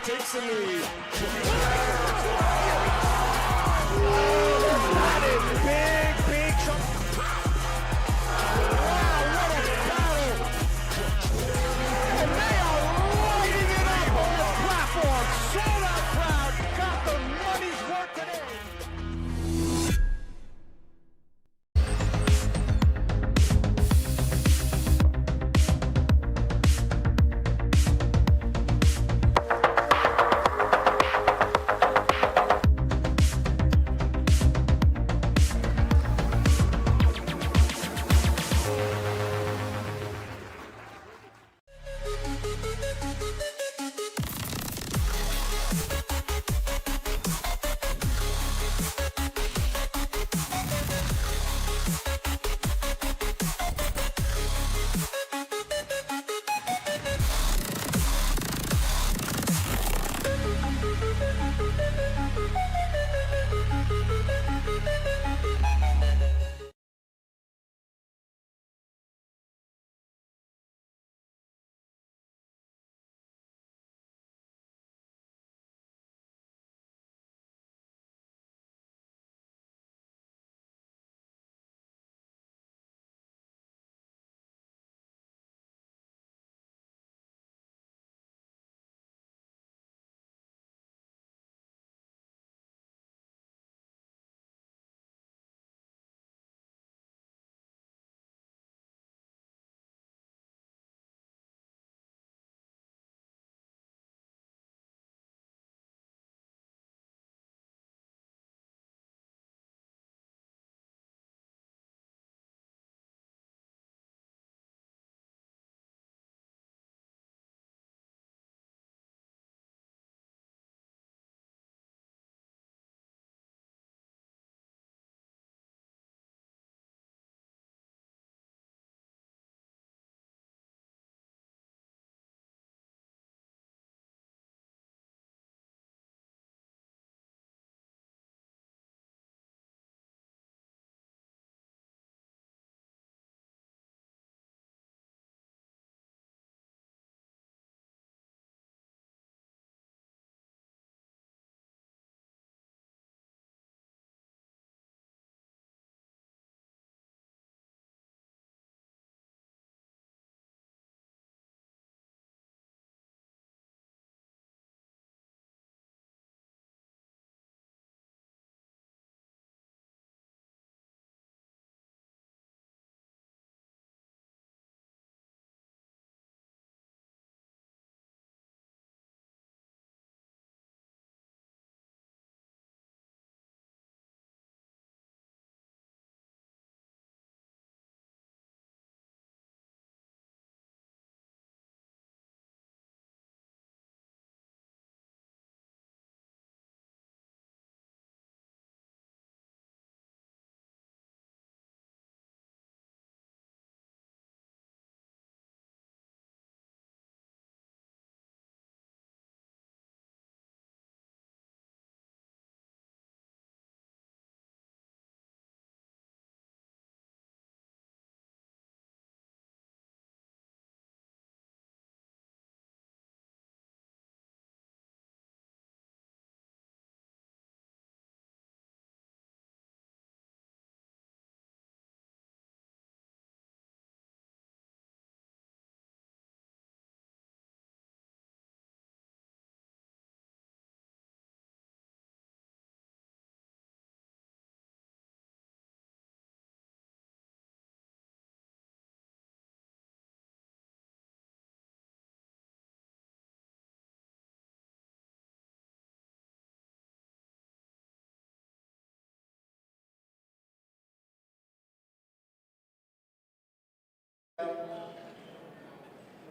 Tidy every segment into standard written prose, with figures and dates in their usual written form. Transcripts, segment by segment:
takes the lead. That is big jump. Wow, what a battle. And they are lighting it up on the platform. Sold out crowd, got the money's worth today.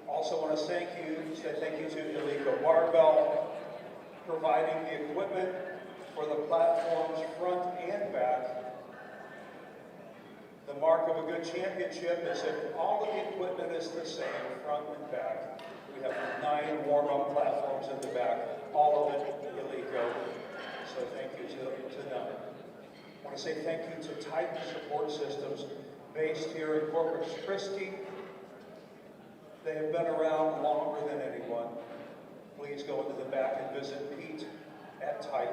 Also want to say thank you to Illegal Barbell, providing the equipment for the platforms front and back. The mark of a good championship is if all of the equipment is the same, front and back. We have 9 warm-up platforms in the back, all of it Illegal. So thank you to them. I want to say thank you to Titan Support Systems, based here in Corpus Christi. They have been around longer than anyone. please go into the back and visit Pete at Titan.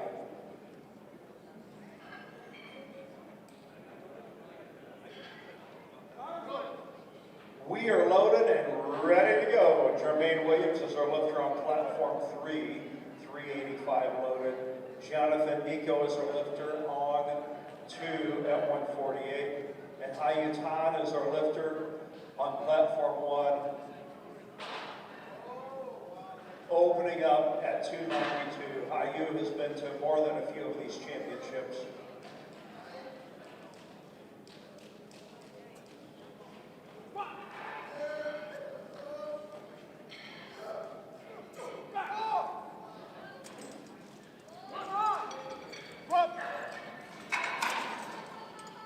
We are loaded and ready to go. Jermaine Williams is our lifter on platform 3, 385 loaded. Jonathan Nico is our lifter on 2 at 148. And Hayutan is our lifter on platform 1, opening up at 292. Hayu has been to more than a few of these championships.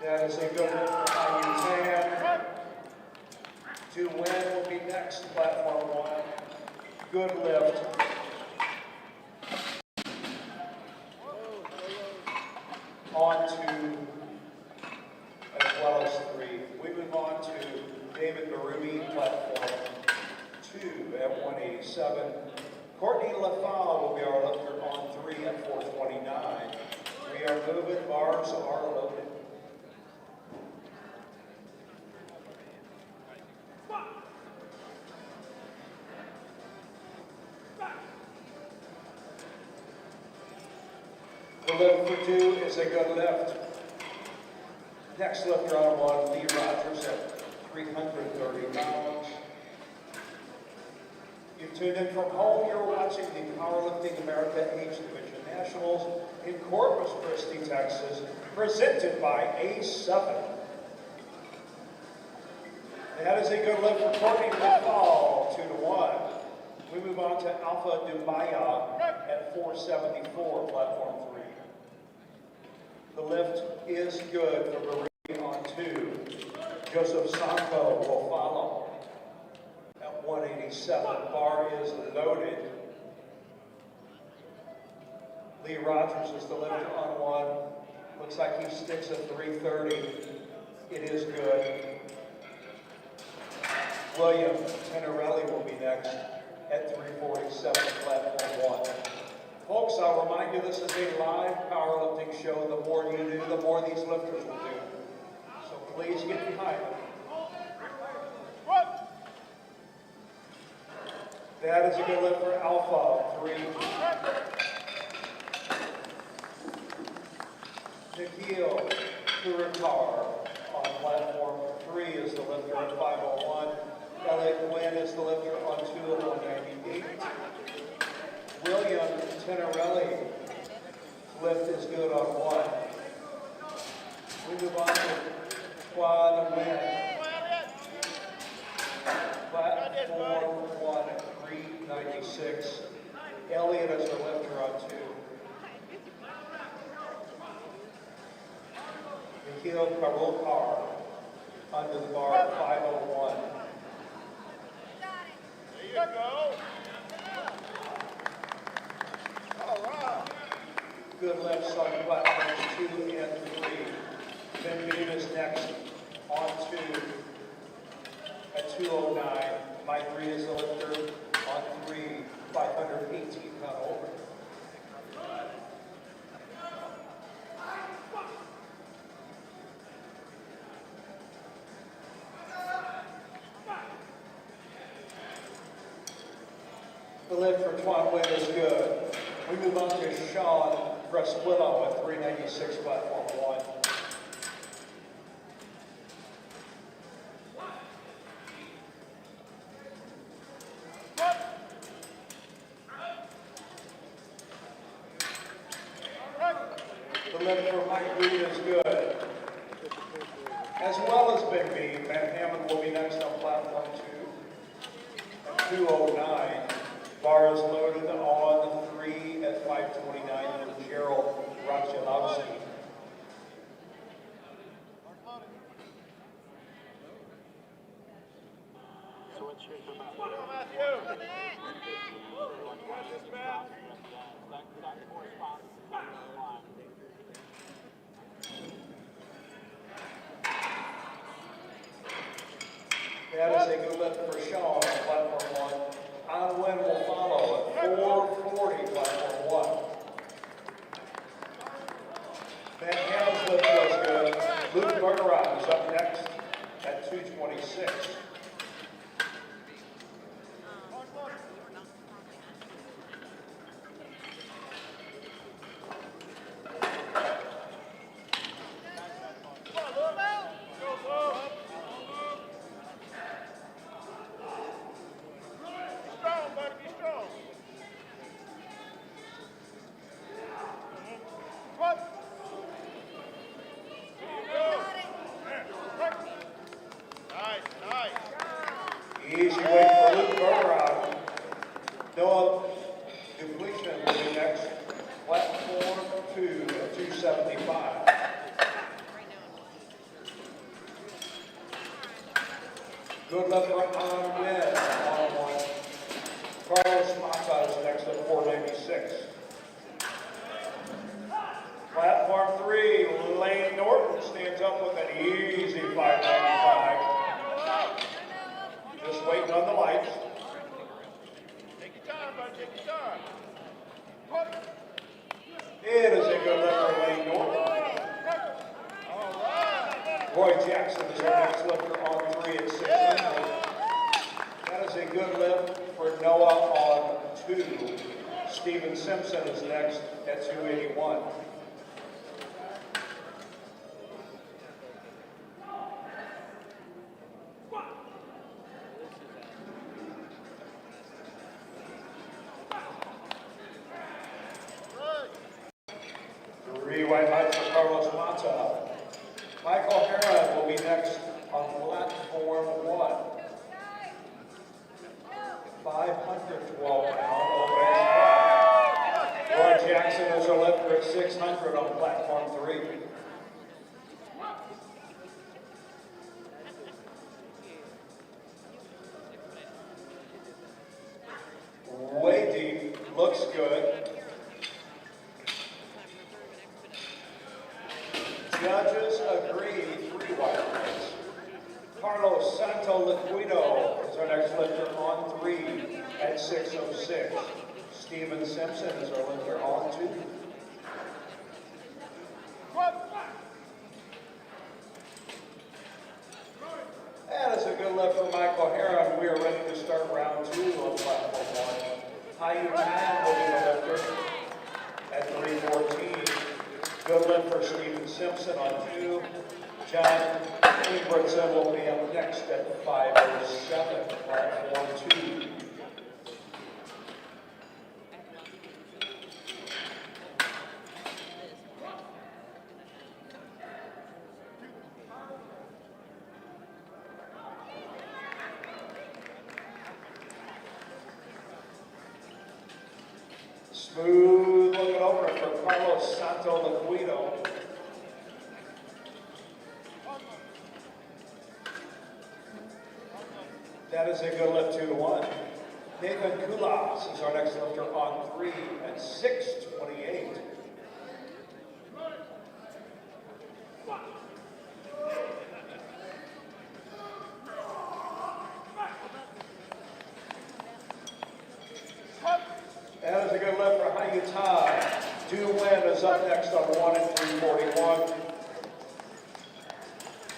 That is a good lift for Hayutan. To win will be next, platform 1. Good lift. On 2, as well as 3. We move on to David Marubi, platform 2 at 187. Courtney LaFalle will be our lifter on 3 at 429. We are moving, bars are loaded. The lift for 2 is a good lift. Next lifter on 1, Lee Rogers at 330 pounds. You've tuned in from home. You're watching the Powerlifting America Age Division Nationals in Corpus Christi, Texas, presented by A7. That is a good lift for Courtney LaFalle, 2-1. We move on to Alpha Dumaya at 474, platform 3. The lift is good for Marie on 2. Joseph Sanko will follow at 187. Bar is loaded. Lee Rogers is the lifter on 1. Looks like he sticks at 330. It is good. William Tenerelli will be next at 347, platform 1. Folks, I'll remind you this is a live powerlifting show. The more you do, the more these lifters will do. So please get behind them. That is a good lift for Alpha, 3. Nikhil Kurikar on platform 3 is the lifter at 501. Elliot Quinn is the lifter on 2 at 198. William Tenerelli, lift is good on 1. We move on to quad win. Platform 1 at 396. Elliot is the lifter on 2. Nikhil Karolkar under the bar at 501. There you go. All right. Good lifts on platforms 2 and 3. Ben Beam is next on 2 at 209. Mike Reed is the lifter on 3, 518 pound over. The lift for Twan Wynn is good. We move on to Sean Fresquillo at 396, platform 1. The lift for Mike Reed is good. As well as Big B, Van Hammond will be next on platform 2 at 209. Bar is loaded on 3 at 529 for Gerald Rachalovsky. That is a good lift for Sean on platform 1. On win will follow at 440, platform 1. Van Ham's lift was good. Luke Bergeron is up next at 226. Easy weight for Luke Bergeron. Noah Depletion will be next. Platform 2 at 275. Good left for on win. On 1. Carlos Mata is next at 496. Platform 3, Lane Norton stands up with an easy 595. Just waiting on the lights. Take your time, bud. Take your time. It is a good lift for Lane Norton. Roy Jackson is our next lifter on 3 at 600. That is a good lift for Noah on 2. Steven Simpson is next at 281. White lights for Carlos Mata. Michael Heron will be next on platform 1. 512 pound overhead squat. Roy Jackson is a lifter at 600 on platform 3. Way deep, looks good. Judges agree, 3 white lights. Carlos Santo Liquido is our next lifter on 3 at 606. Steven Simpson is our lifter on 2. That is a good lift for Michael Heron. We are ready to start round 2 on platform 1. Hayu Tan will be the lifter at 314. Good lift for Steven Simpson on 2. John Ingebrigtsen will be up next at 507, platform 2. Smooth looking over for Carlos Santo Liquido. That is a good lift 2-1. Nathan Kulas is our next lifter on 3 at 628. That is a good lift for Hayu Tan. Du-Wen is up next on 1 at 341.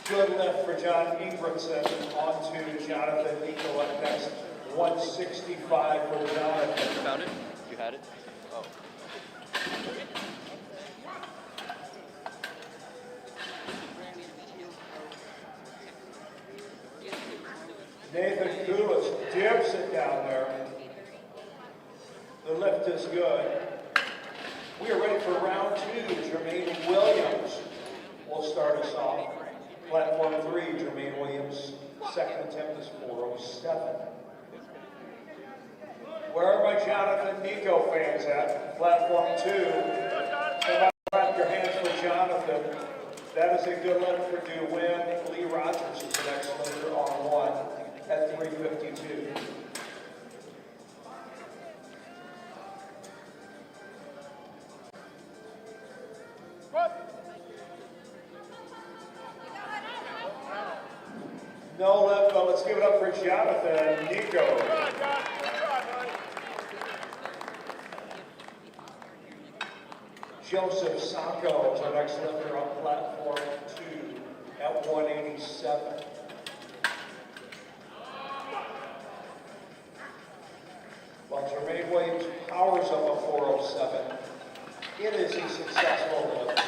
Good lift for John Ingebrigtsen on 2. Jonathan Nico up next. 165 for Jonathan. You found it? You had it? Oh. Nathan Kulas dips it down there. The lift is good. We are ready for round 2. Jermaine Williams will start us off. Platform 3, Jermaine Williams, second attempt is 407. Where are my Jonathan Nico fans at? Platform 2. Clap your hands for Jonathan. That is a good lift for Du-Wen. Lee Rogers is the next lifter on 1 at 352. No lift, but let's give it up for Jonathan Nico. Joseph Sacco is our next lifter on platform 2 at 187. While Jermaine Williams powers up a 407, it is a successful lift.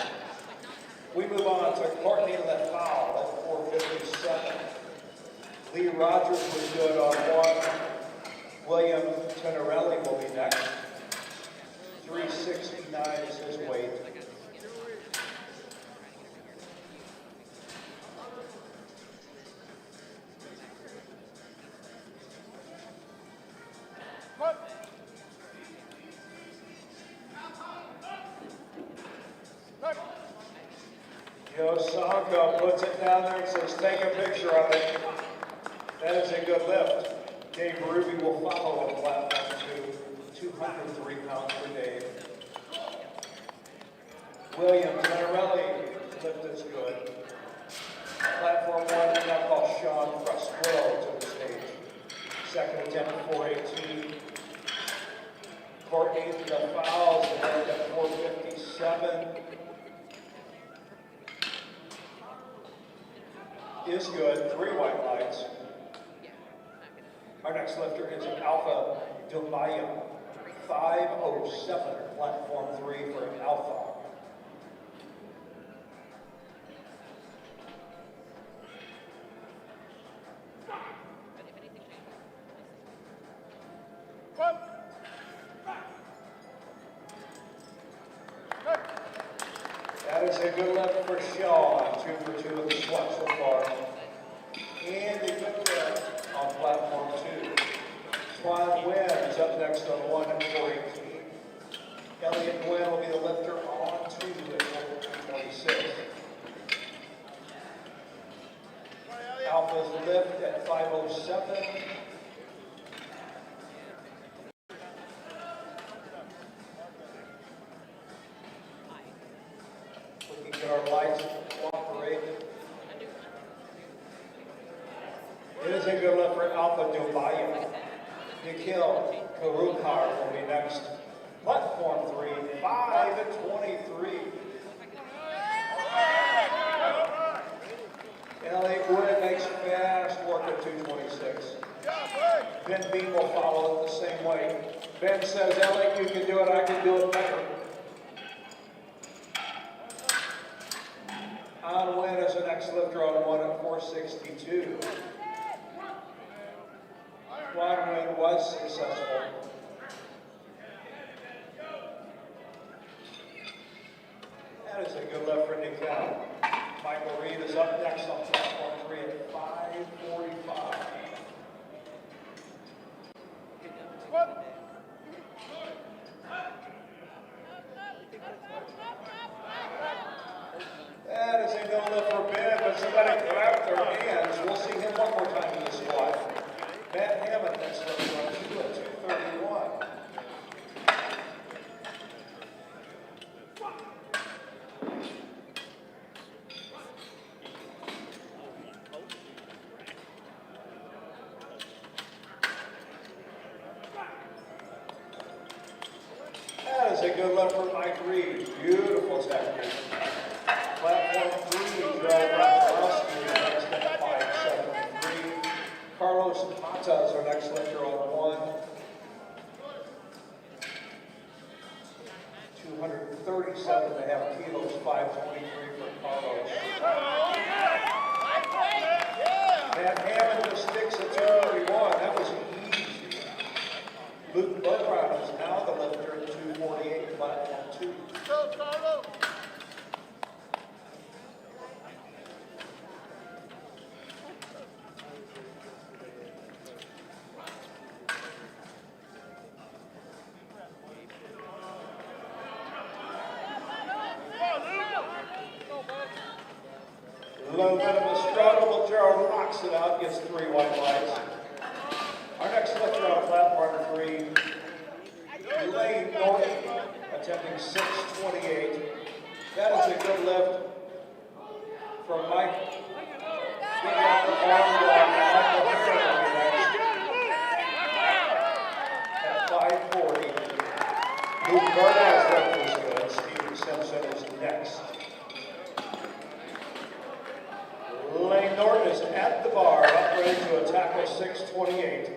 We move on to Courtney Lefau at 457. Lee Rogers was good on 1. William Tenorelli will be next. 369 is his weight. Yosako puts it down there and says, take a picture of it. That is a good lift. Dave Ruby will follow on platform 2, 203 pounds for Dave. William Tenorelli, lift is good. Platform 1, we now call Sean Frusquillo to the stage. Second attempt, 418. Courtney Lefau's at 457. Is good, 3 white lights. Our next lifter is Alpha Dumaya, 507, platform 3 for an Alpha. That is a good lift for Sean, 2 for 2 with the squat so far. And a good lift on platform 2. Twan Nguyen is up next on 1 at 418. Elliot Nguyen will be the lifter on 2 at 426. Alpha's lift at 507. We can get our lights cooperate. It is a good lift for Alpha Dumaya. Nikhil Karukar will be next. Platform 3, 5 at 23. Elliot Wood makes fast work at 226. Ben Bean will follow it the same way. Ben says, Elliot, you can do it, I can do it better. On Win is the next lifter on 1 at 462. Ron Win was successful. That is a good lift for Nick Allen. Michael Reed is up next on platform 3 at 545. That is a good lift for Ben, but somebody grabbed their hands. We'll see him one more time in the squat. Matt Hammond next lift on 2 at 231. That is a good lift for Mike Reed. Beautiful technique. Platform 3, Joe Brokowski next at 573. Carlos Mata is our next lifter on 1. 237.5 kilos, 523 for Carlos. Matt Hammond just sticks at 231. That was easy. Luke Bowron is now the lifter at 248, platform 2. Go, Carlos! A little bit of a struggle, but Gerald knocks it out, gets 3 white lights. Our next lifter on platform 3, Elaine Norton, attempting 628. That is a good lift from Mike. Getting off the arm block, Michael Herron next at 540. Luke Burnell's lift was good. Steve at the bar, up ready to tackle 628.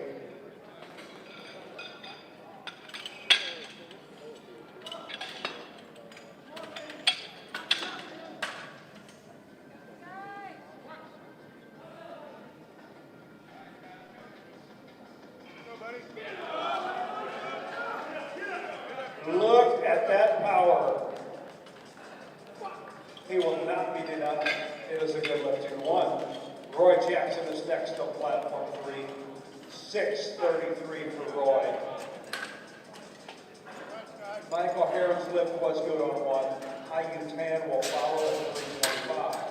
Look at that power. He will not be denied. It is a good lift 2-1. Roy Jackson is next on platform 3. 6:33 for Roy. Michael Heron's lift was good on 1. Hayu Tan will follow at 3:25.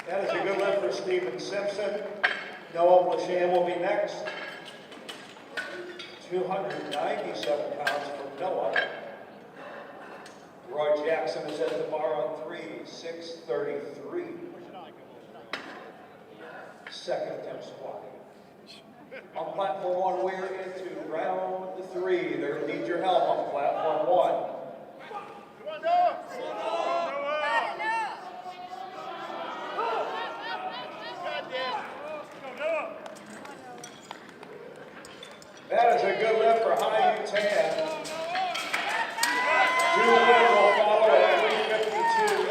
That is a good lift for Stephen Simpson. Noah Lasham will be next. 297 pounds from Noah. Roy Jackson is at the bar on 3, 6:33. Second attempt squat. On platform 1, we're into round 3. There, need your help on platform 1. Come on, Noah! That is a good lift for Hayu Tan. 2 will follow at 3:52.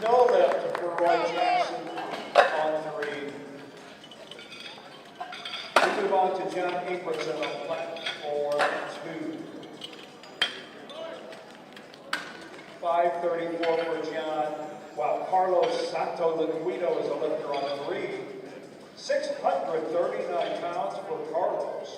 No lift for Roy Jackson on 3. We move on to John Abramson on platform 2. 5:34 for John, while Carlos Santo Liquido is a lifter on 3. 639 pounds for Carlos.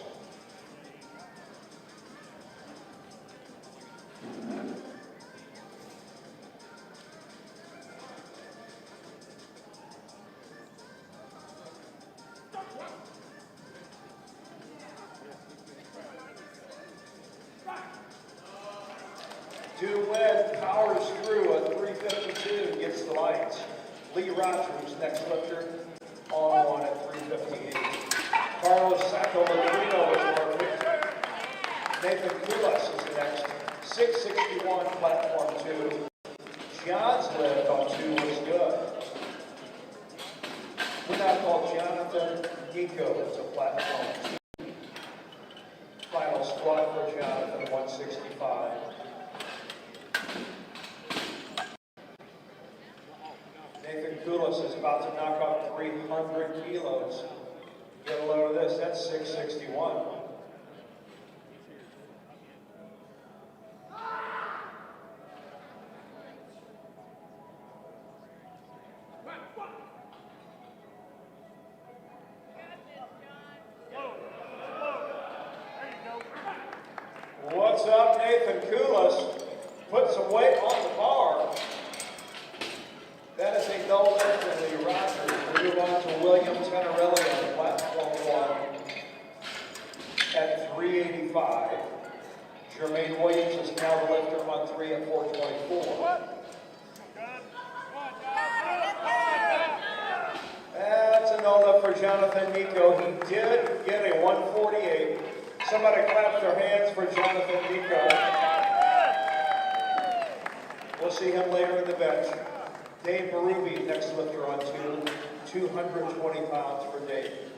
Duet powers through at 3:52 and gets the lights. Lee Rogers, next lifter, on 1 at 3:58. Carlos Santo Liquido is perfect. Nathan Kulas is next. 6:61 platform 2. John's lift on 2 was good. We now call Jonathan Nico to platform 2. Final squat for Jonathan, 165. Nathan Kulas is about to knock off 300 kilos. Get a load of this, that's 661. What's up, Nathan Kulas? Put some weight on the bar. That is a no lift for Lee Rogers. We move on to William Tenerelli on platform 1 at 385. Jermaine Williams is now the lifter on 3 at 424. That's a no lift for Jonathan Nico. He did get a 148. Somebody clap their hands for Jonathan Nico. We'll see him later in the bench. Dave Berube, next lifter on 2, 220 pounds for Dave.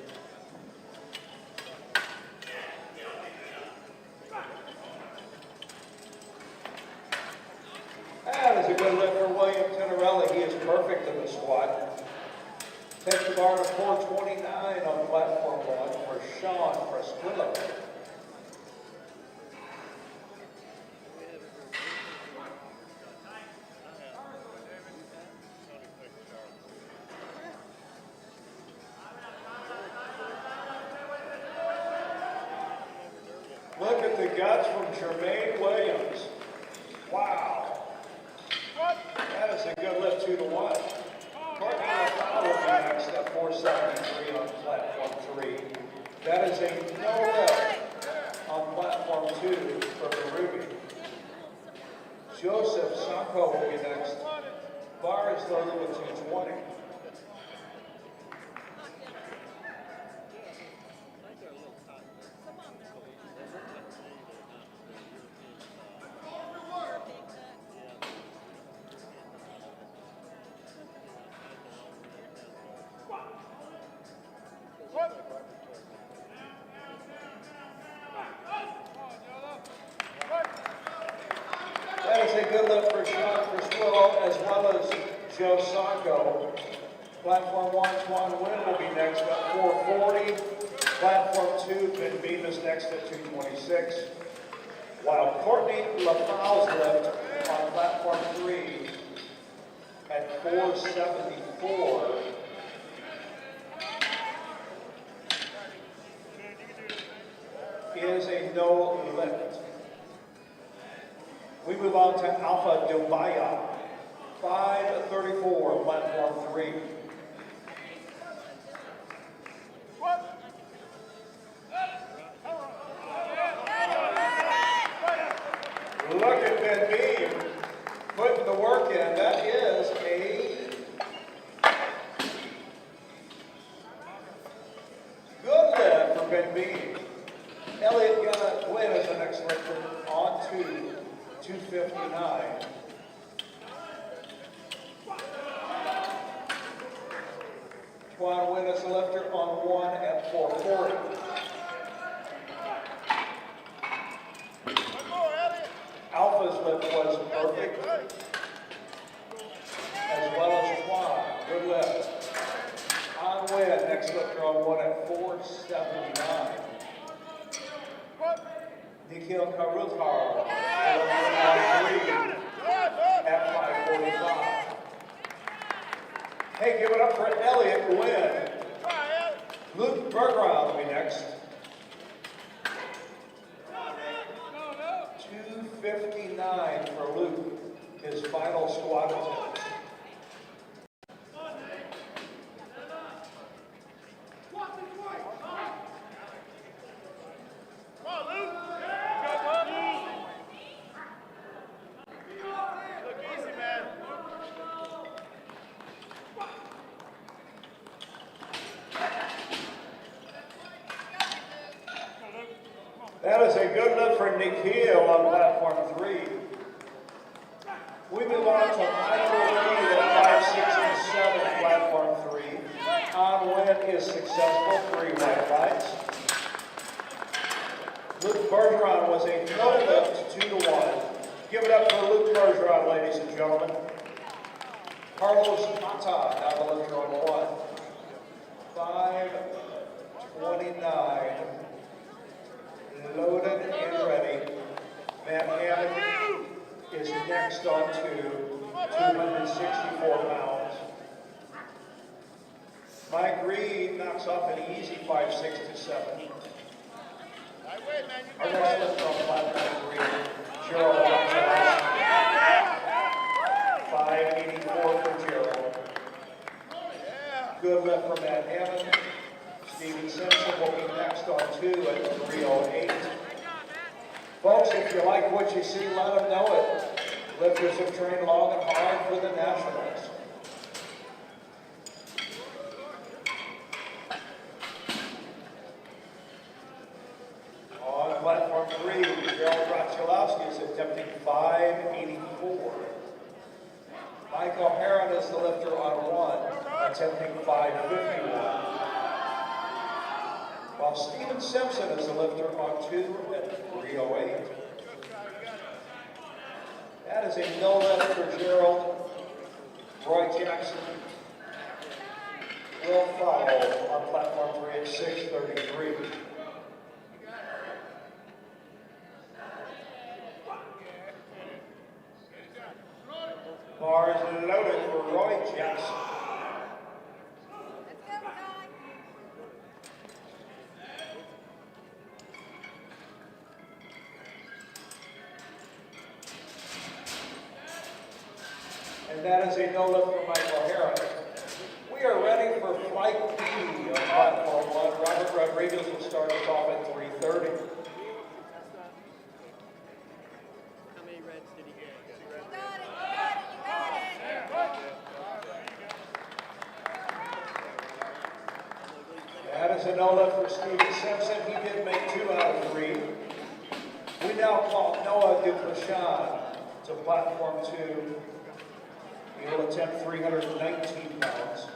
That is a good lift for William Tenerelli. He is perfect in the squat. Takes the bar to 429 on platform 1 for Sean Fresquillo. Look at the guts from Jermaine Williams. Wow. That is a good lift 2-1. Courtney Alfaro will be next at 473 on platform 3. That is a no lift on platform 2 for Peruvian. Joseph Sanko will be next. Bar is loaded with 220. That is a good lift for Sean Crispillo as well as Joe Sanko. Platform 1, Tuan Nguyen will be next at 440. Platform 2, Ben Beam is next at 226. While Courtney LaFau's lift on platform 3 at 474 is a no lift. We move on to Alpha Dubaya, 534, platform 3. Look at Ben Beam putting the work in. That is a good lift for Ben Beam. Elliot Gwynn is the next lifter on 259. Tuan Nguyen is the lifter on 1 at 440. Alpha's lift was perfect, as well as Tuan. Good lift. On Nguyen, next lifter on 1 at 479. Nikhil Karuthar, on 3 at 545. Hey, give it up for Elliot Gwynn. Luke Bergeron will be next. 259 for Luke, his final squat attempt. That is a good lift for Nikhil on platform 3. We move on to Michael Reed at 567, platform 3. On Nguyen is successful, 3 white lights. Luke Bergeron was a no lift, 2-1. Give it up for Luke Bergeron, ladies and gentlemen. Carlos Mata, now the lifter on 1. 529. Loaded and ready. Matt Hammond is next on 264 pounds. Mike Reed knocks off an easy 567. Our next lift on platform 3, Gerald Johnson. 584 for Gerald. Good lift for Matt Hammond. Steven Simpson will be next on 2 at 308. Folks, if you like what you see, let them know it. Lifters have trained long and hard for the Nationals. On platform 3, Gerald Rachelowski is attempting 584. Michael Heron is the lifter on 1, attempting 551. While Steven Simpson is the lifter on 2 at 308. That is a no lift for Gerald. Roy Jackson will follow on platform 3 at 633. Bars loaded for Roy Jackson. And that is a no lift for Michael Heron. We are ready for Flight B on platform 1. Robert Rodriguez will start us off at 3:30. How many reds did he get? You got it, you got it, you got it. That is a no lift for Steven Simpson. He did make 2 out of 3. We now call Noah Duplashan to platform 2. He will attempt 319 pounds.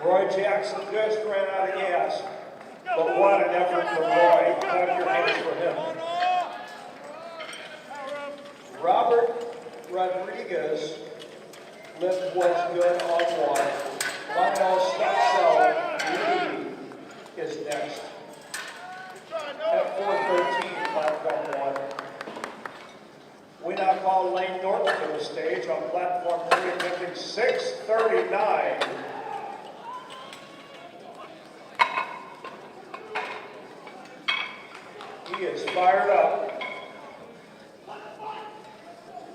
Roy Jackson just ran out of gas, but what an effort from Roy. Clap your hands for him. Robert Rodriguez lift was good on 1. Lionel Stocksell is next at 4:13, platform 1. We now call Lane Norton to the stage on platform 3, attempting 6:39. He is fired up.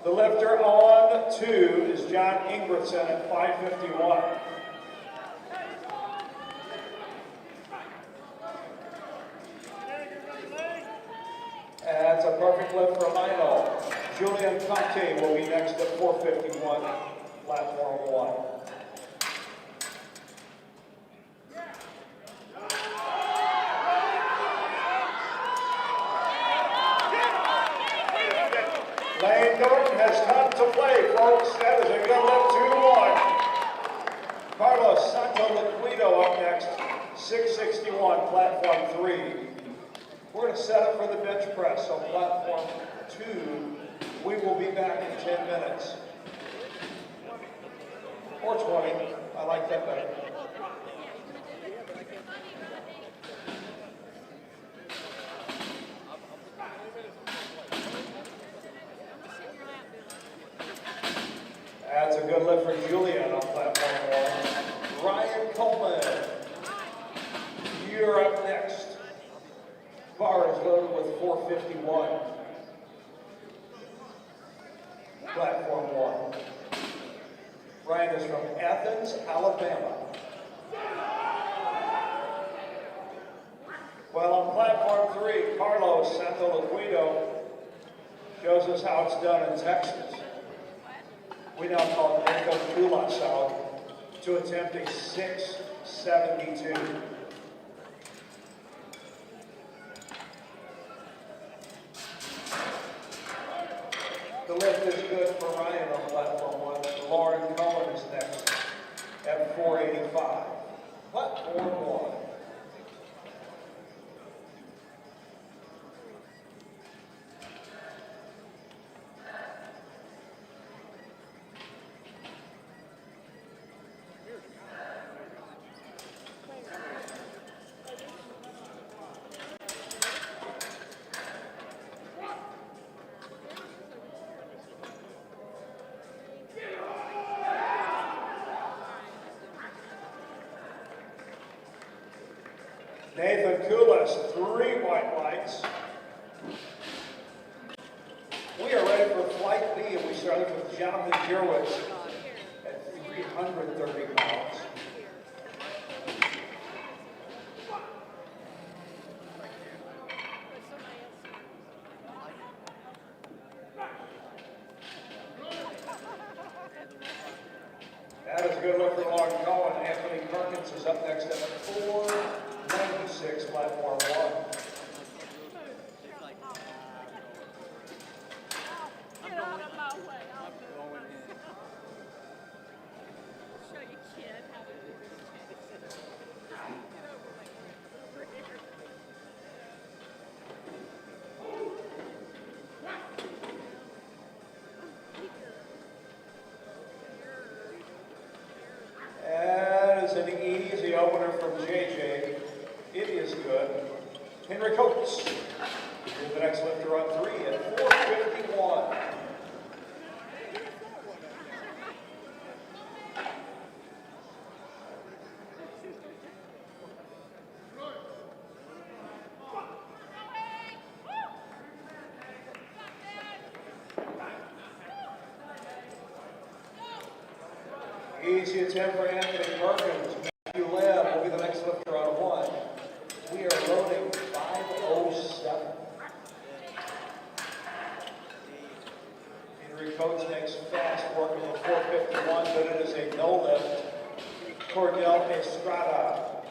The lifter on 2 is John Ingebrigtsen at 5:51. That's a perfect lift for Lionel. Julian Conte will be next at 4:51, platform 1. Lane Norton has come to play, folks. That is a good lift, 2-1. Carlos Santoliquido up next, 6:61, platform 3. We're going to set up for the bench press on platform 2. We will be back in 10 minutes. Or 20. I like that better. That's a good lift for Julian on platform 1. Ryan Coleman, you're up next. Bar is loaded with 4:51. Platform 1. Ryan is from Athens, Alabama. Well, on platform 3, Carlos Santoliquido shows us how it's done in Texas. We now call Nico Kulas out to attempt a 6:72. The lift is good for Ryan on platform 1. Lauren Cohen is next at 4:85. Platform 1. Nathan Kulas, 3 white lights. We are ready for flight B, and we started with Jonathan Gierwitz at 330 pounds. That is a good look for Lauren Cohen. Anthony Perkins is up next at 4:96, platform 1. Get out of my way. I'll show you, kid, how to do this. Get over my over here. That is an easy opener from JJ. It is good. Henry Coates is the next lifter on 3 at 4:51. Easy attempt for Anthony Perkins. Matthew Leb will be the next lifter on one. We are loading 507. Henry Coates makes fast work of a 451, but it is a no lift. Cordell Estrada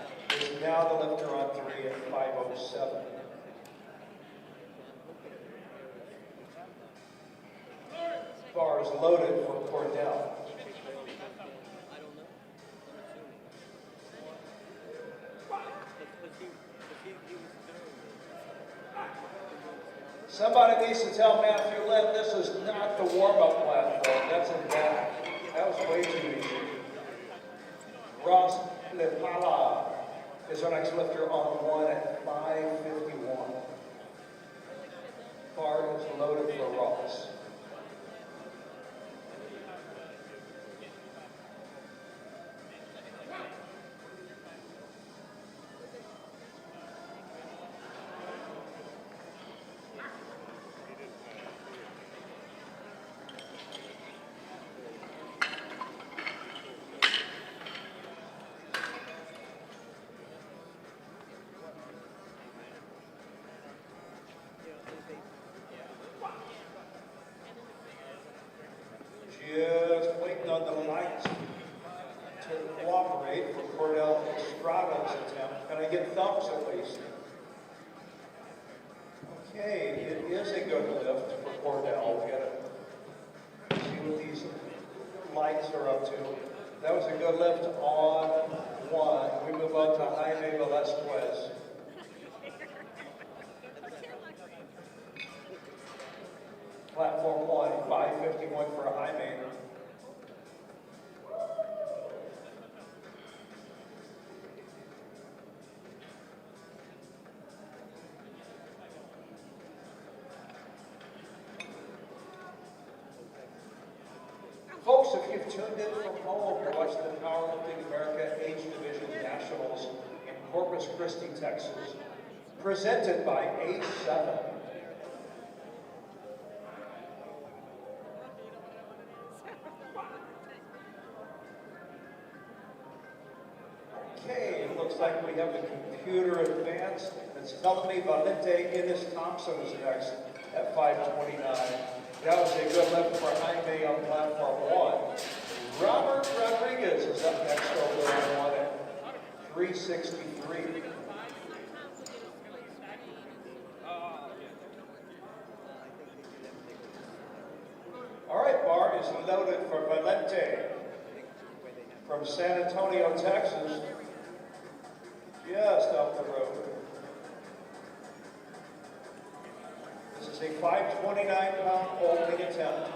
is now the lifter on three at 507. Bar is loaded for Cordell. Somebody needs to tell Matthew Lynn this is not the warm-up platform. That's in back. That was way too easy. Ross Lepala is our next lifter on one at 551. Bar is loaded for Ross. Just waiting on the lights to cooperate for Cordell Estrada's attempt. Can I get thumbs at least? Okay, it is a good lift for Cordell. We gotta see what these lights are up to. That was a good lift on one. We move on to Jaime Velasquez. Platform one, 551 for a Jaime. Folks, if you've tuned in from home, you're watching the Powerlifting America Age Division Nationals in Corpus Christi, Texas, presented by Age7. Okay, it looks like we have the computer advanced. It's telling me Valente Innes Thompson is next at 529. That was a good lift for Jaime on platform one. Robert Rodriguez is up next over on one at 363. All right, bar is loaded for Valente from San Antonio, Texas. Just up the road. This is a 529-pound opening attempt.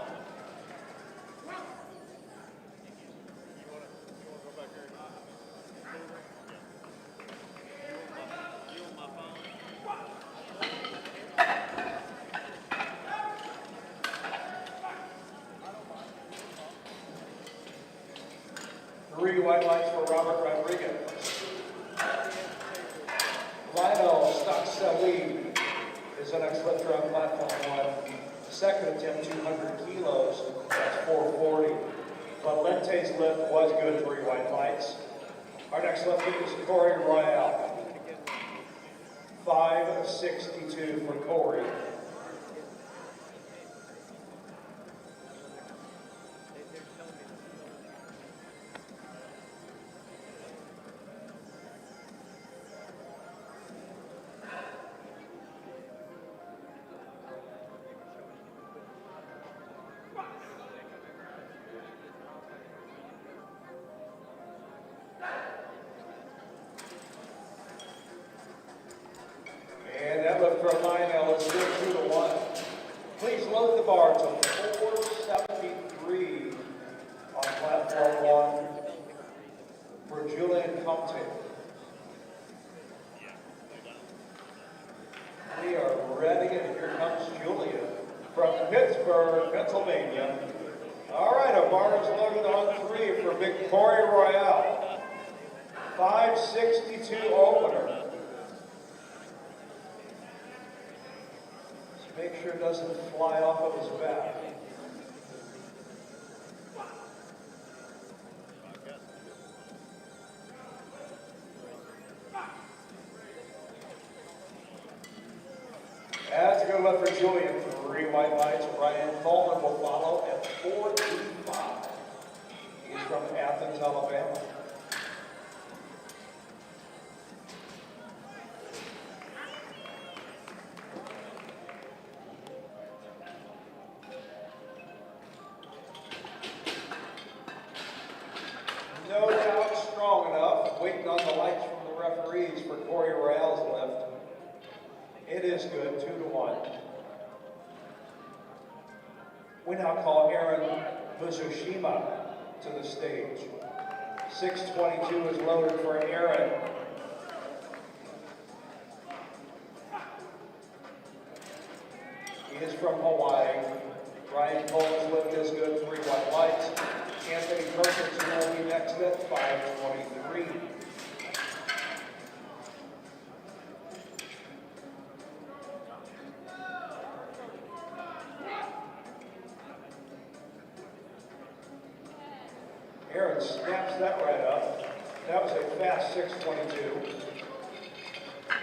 Three white lights for Robert Rodriguez. Lionel Stock-Salib is the next lifter on platform one. Second attempt, 200 kilos. That's 440. Valente's lift was good, three white lights. Our next lifter is Corey Royale. 562 for Corey. And that lift for Lionel is good 2-1. Please load the bar to 473 on platform one for Julian Comte. We are ready, and here comes Julia from Pittsburgh, Pennsylvania. All right, our bar is loaded on three for Big Corey Royale. 562 opener. Make sure it doesn't fly off of his back. lift for Julian, 3 white lights. Ryan Coleman will follow at 4:85. He's from Athens, Alabama. No doubt strong enough, waiting on the lights from the referees for Corey Royale's lift. It is good, 2-1. We now call Aaron Mizushima to the stage. 622 is loaded for Aaron. He is from Hawaii. Ryan Cole's lift is good, 3 white lights. Anthony Perkins will be next at 523. Aaron snaps that right up. That was a fast 622.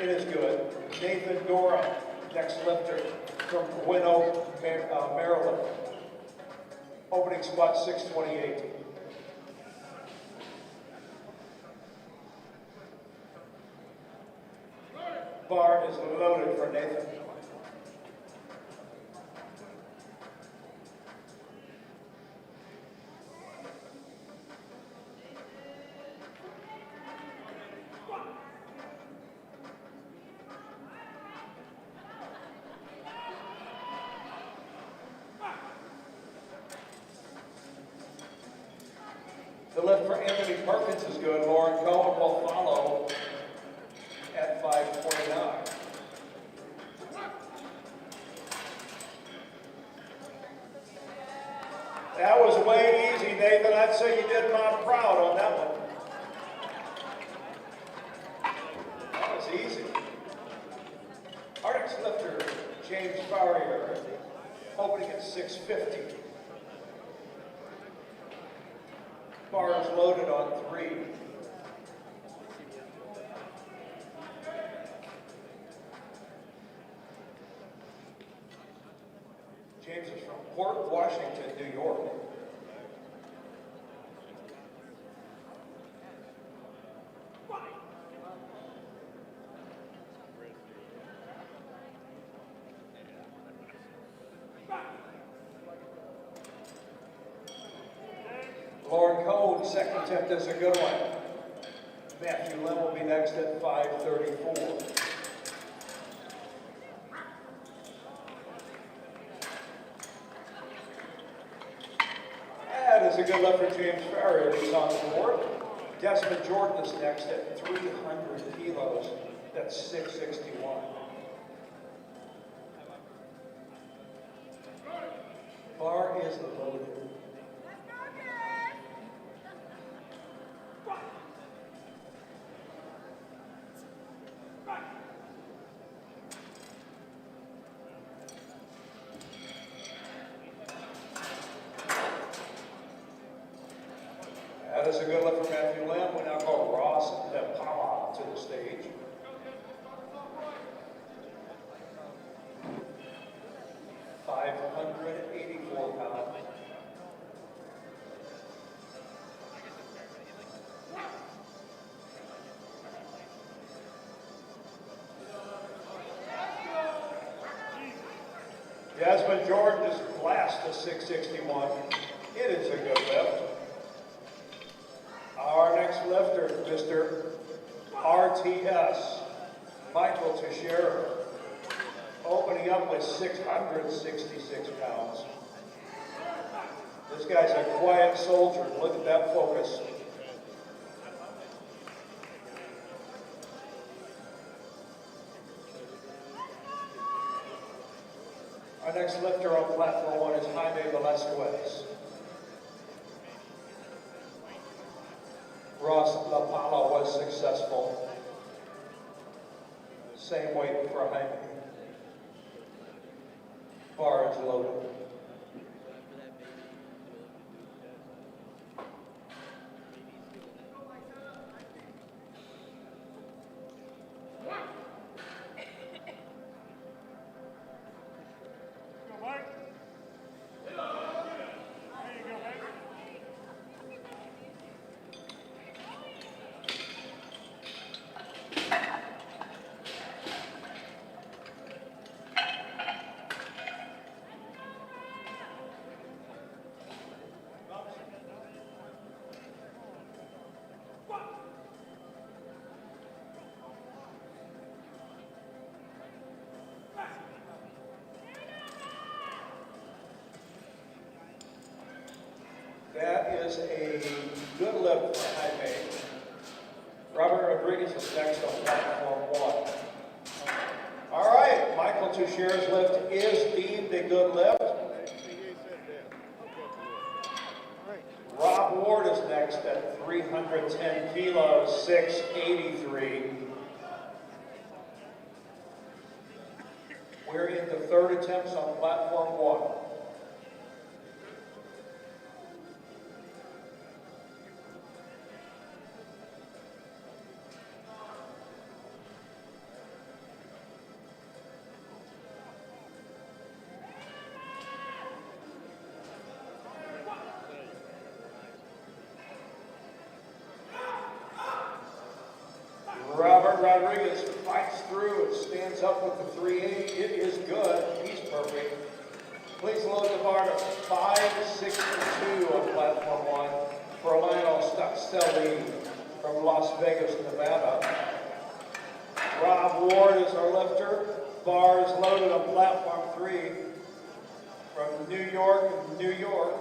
It is good. Nathan Dora, next lifter from Gwynn Oak, Maryland. Opening spot 628. Bar is loaded for Nathan. The lift for Anthony Perkins is good. Lauren Cohen will follow at 529. That was way easy, Nathan. I'd say you did Mom proud on that one. That was easy. Our next lifter, James Farrier, opening at 650. Bar is loaded on 3. James is from Port Washington, New York. Lauren Cone, second attempt is a good one. Matthew Lim will be next at 534. That is a good lift for James Farrier. He's on the board. Desmond Jordan is next at 300 kilos. That's 661. Bar is loaded. That is a good lift for Matthew Lim. We now call Ross Lepala to the stage. £584. Desmond Jordan just blast to 661. It is a good lift. Our next lifter, Mr. RTS, Michael Teixeira, opening up with 666 pounds. This guy's a quiet soldier. Look at that focus. Our next lifter on platform 1 is Jaime Velasquez. Ross Lapala was successful. Same weight for Jaime. Bar is loaded. That is a good lift for Jaime. Robert Rodriguez is next on platform 1. All right, Michael Tuchier's lift is deemed a good lift. Rob Ward is next at 310 kilos, 683. We're into third attempts on platform 1. Robert Rodriguez fights through and stands up with the 380. It is good. He's perfect. Please load the bar to 562 on platform 1 for Lionel Stuckstelli from Las Vegas, Nevada. Rob Ward is our lifter. Bar is loaded on platform 3 from New York, New York.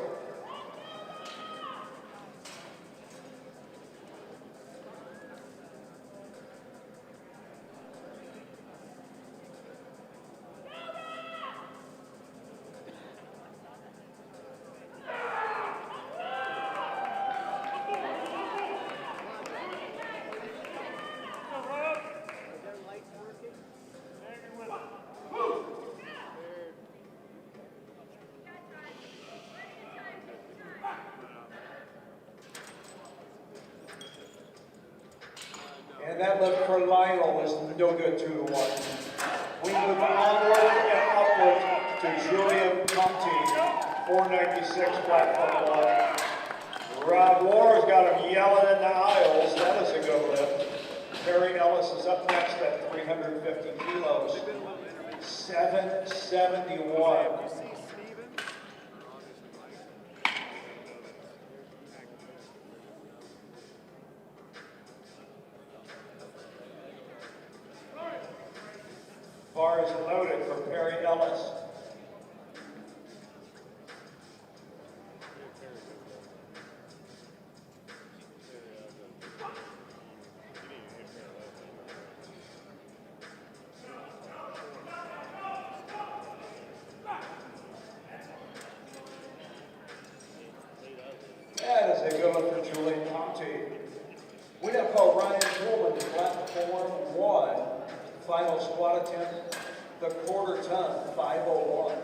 And that lift for Lionel was no good, 2-1. We move onward and upward to Julian Conti, 496 platform 1. Rob War's got him yelling in the aisles. That is a good lift. Perry Ellis is up next at 350 kilos, 771. Bar is loaded for Perry Ellis. That is a good one for Julian Conti. We now call Ryan Coleman to platform 1. Final squat attempt, the quarter ton, 501.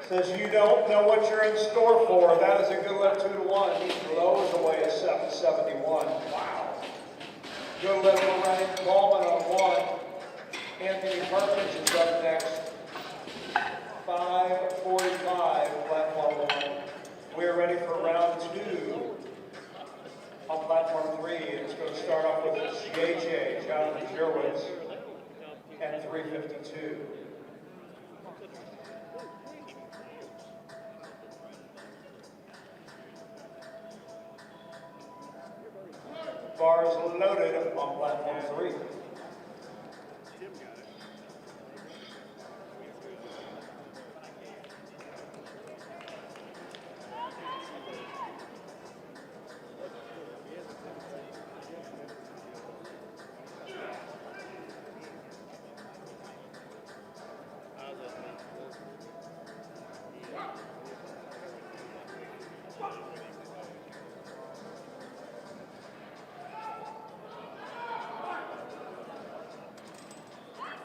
Says you don't know what you're in store for. That is a good lift, 2-1. He blows away a 771. Wow. Good lift for Ryan Coleman on 1. Anthony Perkins is up next. 545, platform 1. We're ready for round 2 on platform 3. It's going to start off with JJ, Jonathan Jerwitz, at 352. Bar is loaded on platform 3.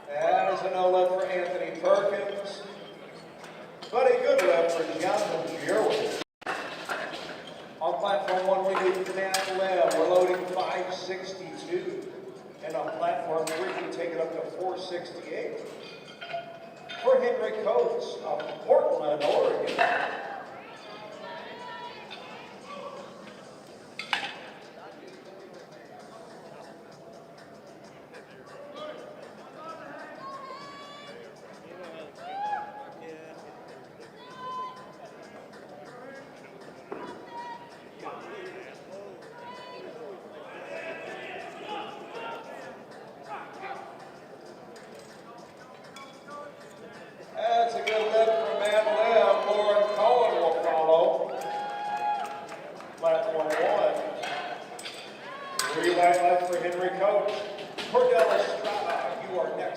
That is a no lift for Anthony Perkins, but a good lift for Jonathan Jerwitz. On platform 1, we do Matt Lim. We're loading 562. And on platform 3, we take it up to 468. For Henry Coates of Portland, Oregon.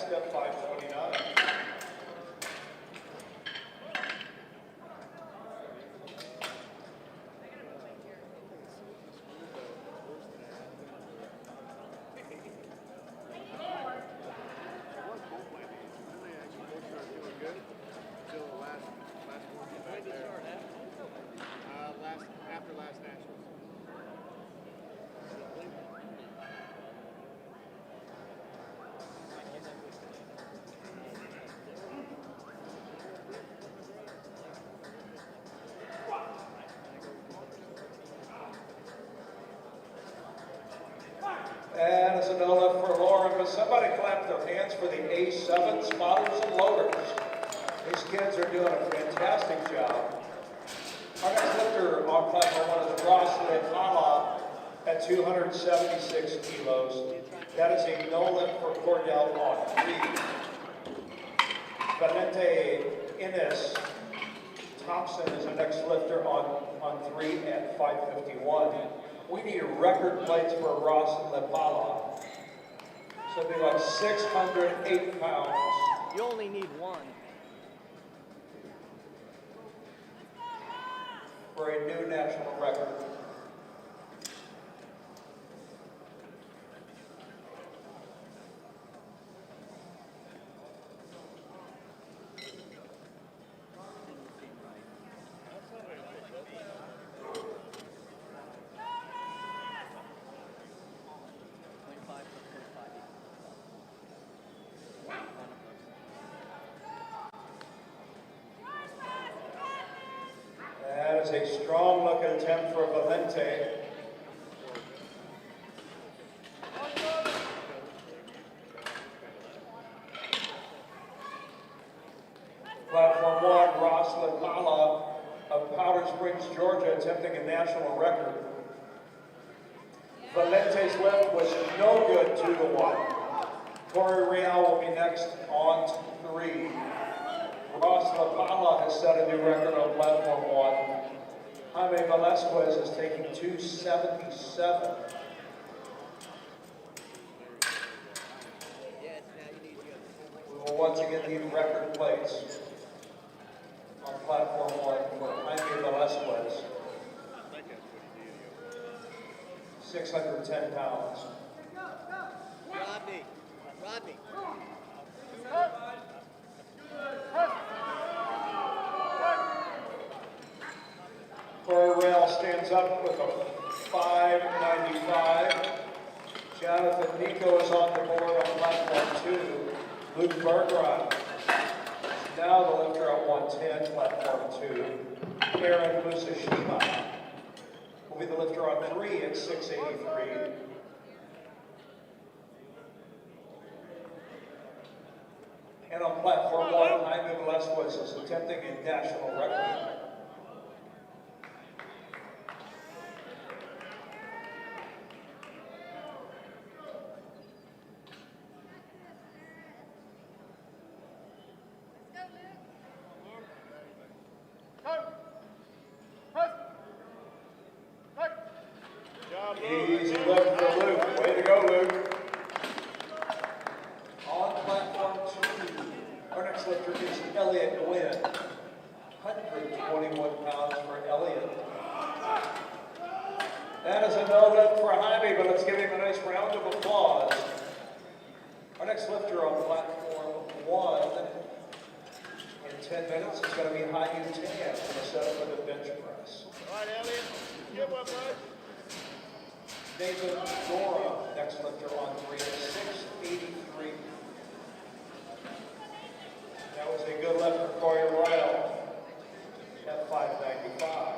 step 529. After last nationals. And it's a no lift for Lauren, but somebody clap their hands for the A7 spotters and loaders. These kids are doing a fantastic job. Our next lifter on platform 1 is Ross Lepala at 276 kilos. That is a no lift for Cordell on 3. Valente Innes Thompson is the next lifter on 3 at 551. We need record plates for Ross Lepala. So it'd be like 608 pounds. You only need one. For a new national record. That is a strong looking attempt for Valente. Platform 1, Ross Lepala of Powder Springs, Georgia, attempting a national record. Valente's lift was no good, 2-1. Corey Real will be next on 3. Ross Lepala has set a new record on platform 1. Jaime Velasquez is taking 277. We will once again need record plates on platform 1 for Jaime Velasquez. 610 pounds. Rodney. Corey Rail stands up with a 595. Jonathan Nico is on the board on platform 2. Luke Bergeron is now the lifter at 110, platform 2. Aaron Musashima will be the lifter on 3 at 683. And on platform 1, Jaime Velasquez is attempting a national record. Easy lift for Luke. Way to go, Luke. On platform 2, our next lifter is Elliot Gwynn. 121 pounds for Elliot. That is a no lift for Jaime, but let's give him a nice round of applause. Our next lifter on platform 1 in 10 minutes is going to be Hayu Tan in the setup for the bench press. All right, Elliot. Get one, bud. Nathan Dora, next lifter on 3 at 683. That was a good lift for Corey Royal at 595.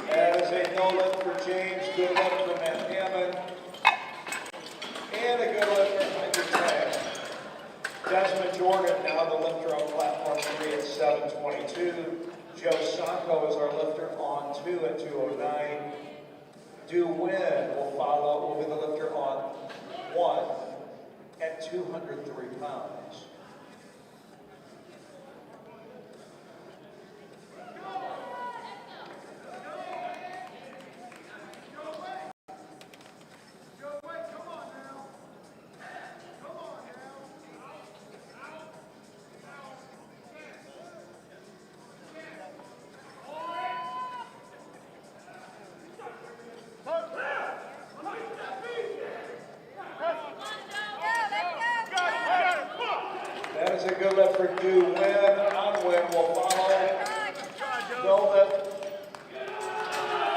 That is a no lift for James, good lift for Matt Hammond, and a good lift for Michael Tang. Desmond Jordan, now the lifter on platform 3 at 722. Joe Sanko is our lifter on 2 at 209. Du Nguyen will follow, will be the lifter on 1 at 203 pounds. That is a good lift for Du Nguyen. On Nguyen will follow. No lift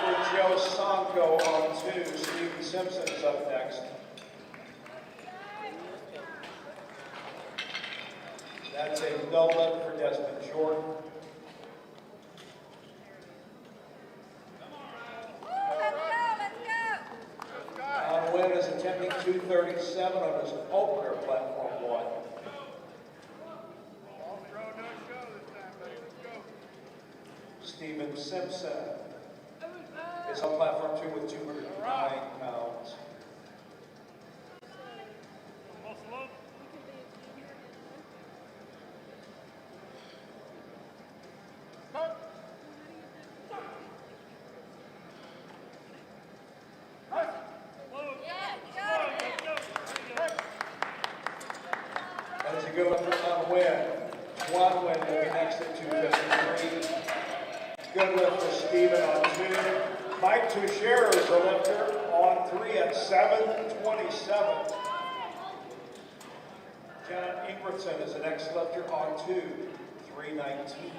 for Joe Sanko on 2. Steven Simpson is up next. That's a no lift for Desmond Jordan. On Nguyen is attempting 237 on his opener, platform 1. Steven Simpson is on platform 2 with 209 pounds. That is a good one for Nguyen. Nguyen will be next at 253. Good lift for Steven on 2. Mike Teixeira is the lifter on 3 at 727. John Ingridson is the next lifter on 2, 319.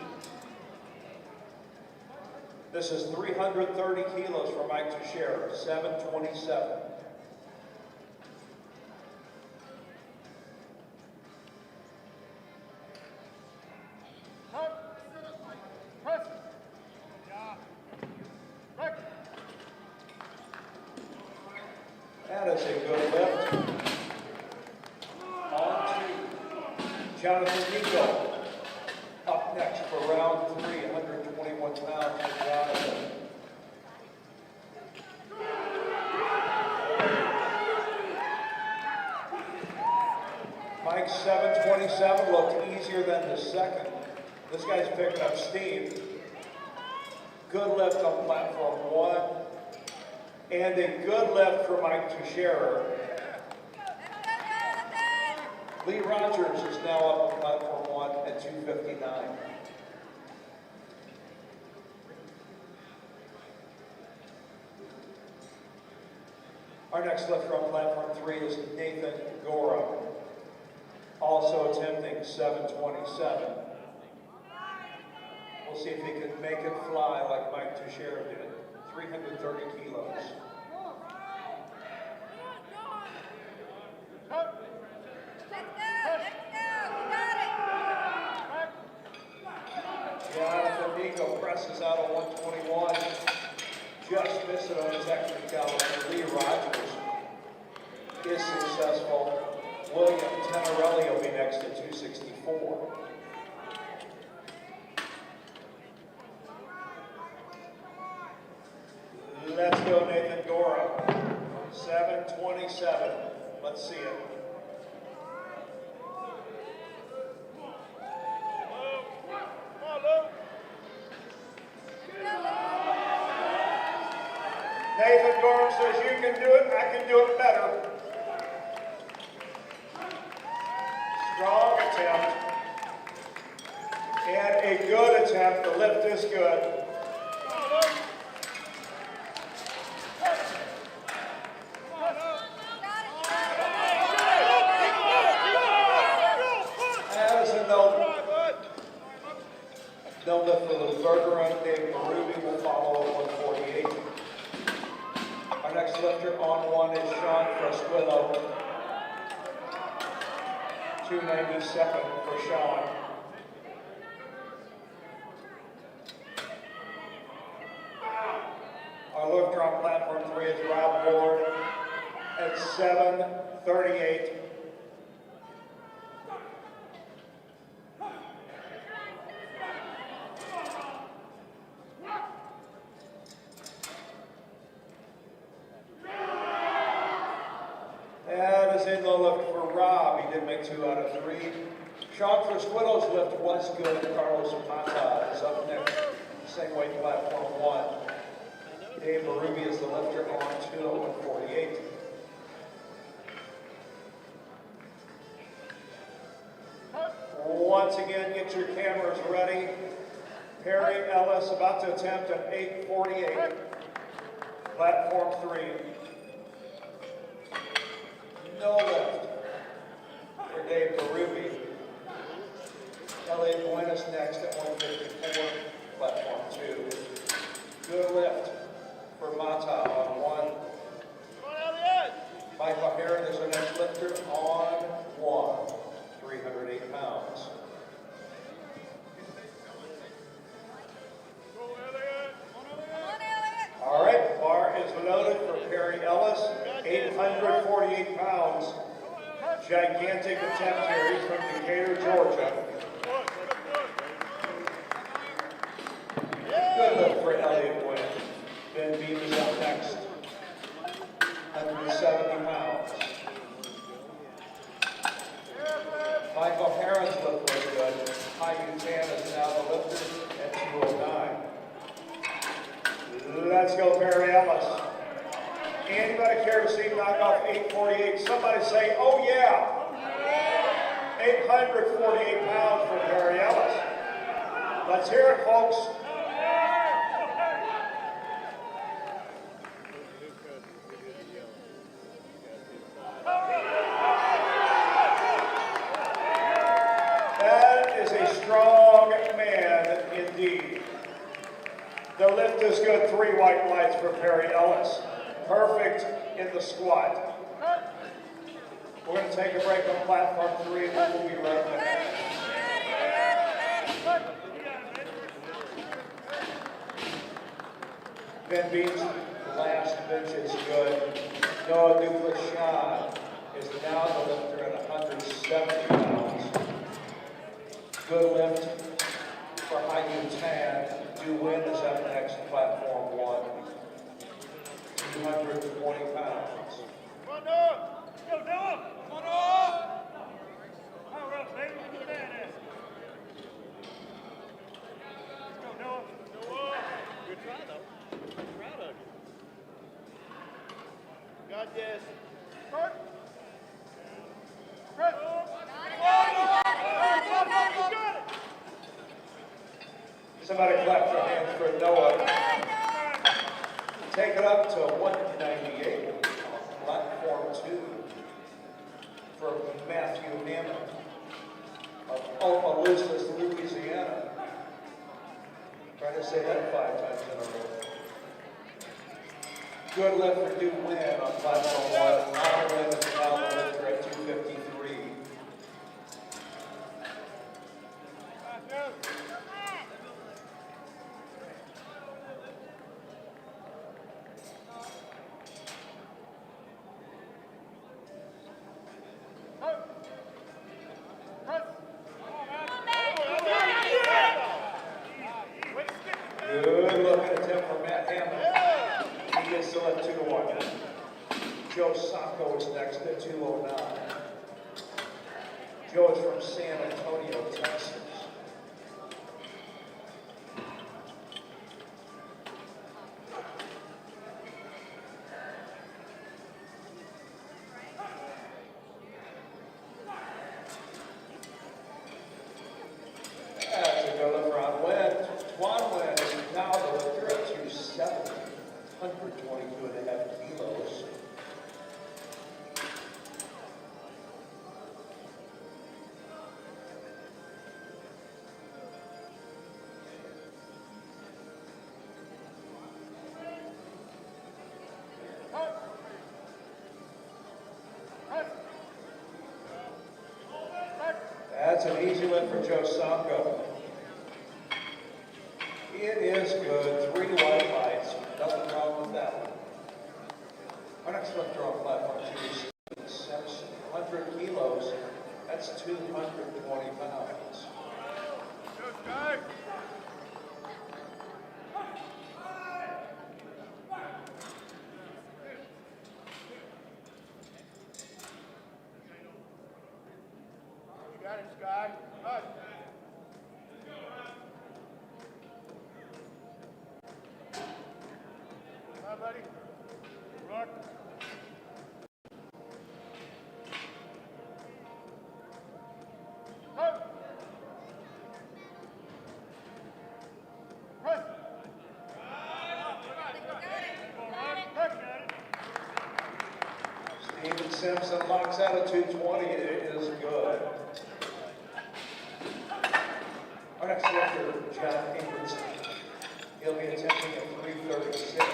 This is 330 kilos for Mike Teixeira, 727. That is a good lift. On 2. Jonathan Nico up next for round 3, 121 pounds for Jonathan. Mike's 727 looked easier than the second. This guy's picking up steam. Good lift on platform 1. And a good lift for Mike Teixeira. Lee Rogers is now up on platform 1 at 259. Our next lifter on platform 3 is Nathan Gora, also attempting 727. We'll see if he can make it fly like Mike Teixeira did. 330 kilos. Jonathan Nico presses out on 121. Just missed it on his technicality. Lee Rogers is successful. William Tenorelli will be next at 264. Let's go, Nathan Gora. 727. Let's see it. Nathan Gora says, you can do it, I can do it better. Strong attempt. And a good attempt. The lift is good. No lift for Little Bergeron. Dave Marubi will follow at 148. Our next lifter on 1 is Sean Fresquillo. 297 for Sean. is Rob Ward at 7:38. That is in the lift for Rob. He did make 2 out of 3. Sean Frisquittle's lift was good. Carlos Mata is up next. Same weight platform 1. Dave Berube is the lifter on 2:48. Once again, get your cameras ready. Perry Ellis about to attempt an 8:48. Platform 3. No lift for Dave Berube. Elliot Buenas next at 1:54. Platform 2. Good lift for Mata on 1. Michael Heron is our next lifter on 1. 308 pounds. All right, bar is loaded for Perry Ellis, 848 pounds. Gigantic attempt here. He's from Decatur, Georgia. Good lift for Elliot Wynn. Ben Beam is up next. 170 pounds. Michael Heron's lift was good. Hayu Tan is now the lifter at 209. Let's go, Perry Ellis. Anybody care to see him knock off 848? Somebody say, oh yeah. 848 pounds for Perry Ellis. Let's hear it, folks. That is a strong man indeed. The lift is good. 3 white lights for Perry Ellis. Perfect in the squat. We're going to take a break on platform 3 and then we'll be right back. Ben Beam's last bench is good. Noah Duplashan is now the lifter at 170 pounds. Good lift for Hayu Tan. Win is up next, platform 1. 220 pounds. Come on, Noah! Go, Noah! Come on, Noah! All right, baby. Get down there. Let's go, Noah. Noah! Good try, though. I'm proud of you. Got this. Kurt! Chris! Somebody clap your hands for Noah. Take it up to 198 on platform 2 for Matthew Hammond of Omaha, Louisiana. Trying to say that 5 times in a row. Good lift for Duke Wynn on platform 1. Honor Wynn is now the lifter at 253. Good looking attempt for Matt Hammond. He gets to let 2-1. Joe Sacco is next at 209. Joe is from San Antonio, Texas. That's a good lift for Wynn. Twan Wynn is now the lifter at 270, 122.5 kilos. That's an easy lift for Joe Sacco. It is good. 3 white lights. Nothing wrong with that one. Our next lifter on platform 2 is Simpson. 100 kilos, that's 220 pounds. You got it, Sky. Good. Come on, buddy. Rock. Steven Simpson locks out at 220. It is good. Our next lifter, John Ingridson. He'll be attempting at 336.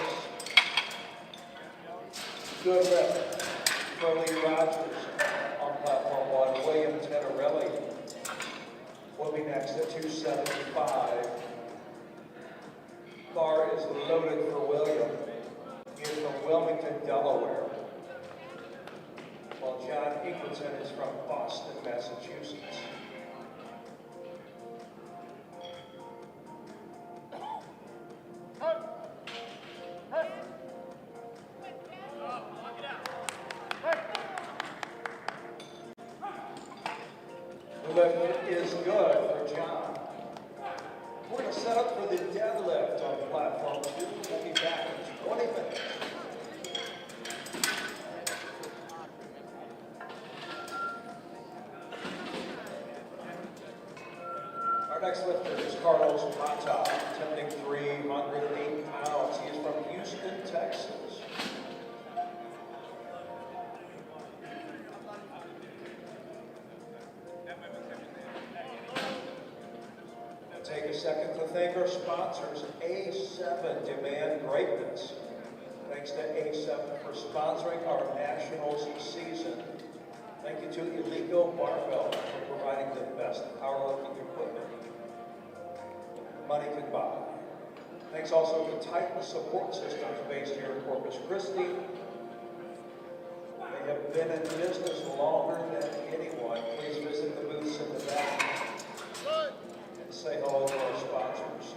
Good lift for Lee Rogers on platform 1. William Tenerelli will be next at 275. Bar is loaded for William. He is from Wilmington, Delaware, while John Ingridson is from Boston, Massachusetts. The lift is good for John. We're going to set up for the deadlift on platform 2. We'll be back in 20 minutes. Our next lifter is Carlos Mata, attempting 308 pounds. He is from Houston, Texas. Take a second to thank our sponsors, A7 Demand Greatness. Thanks to A7 for sponsoring our Nationals season. Thank you to Illegal Barbell for providing the best powerlifting equipment money can buy. Thanks also to Titan Support Systems based here in Corpus Christi. They have been in business longer than anyone. Please visit the booths in the back and say hello to our sponsors.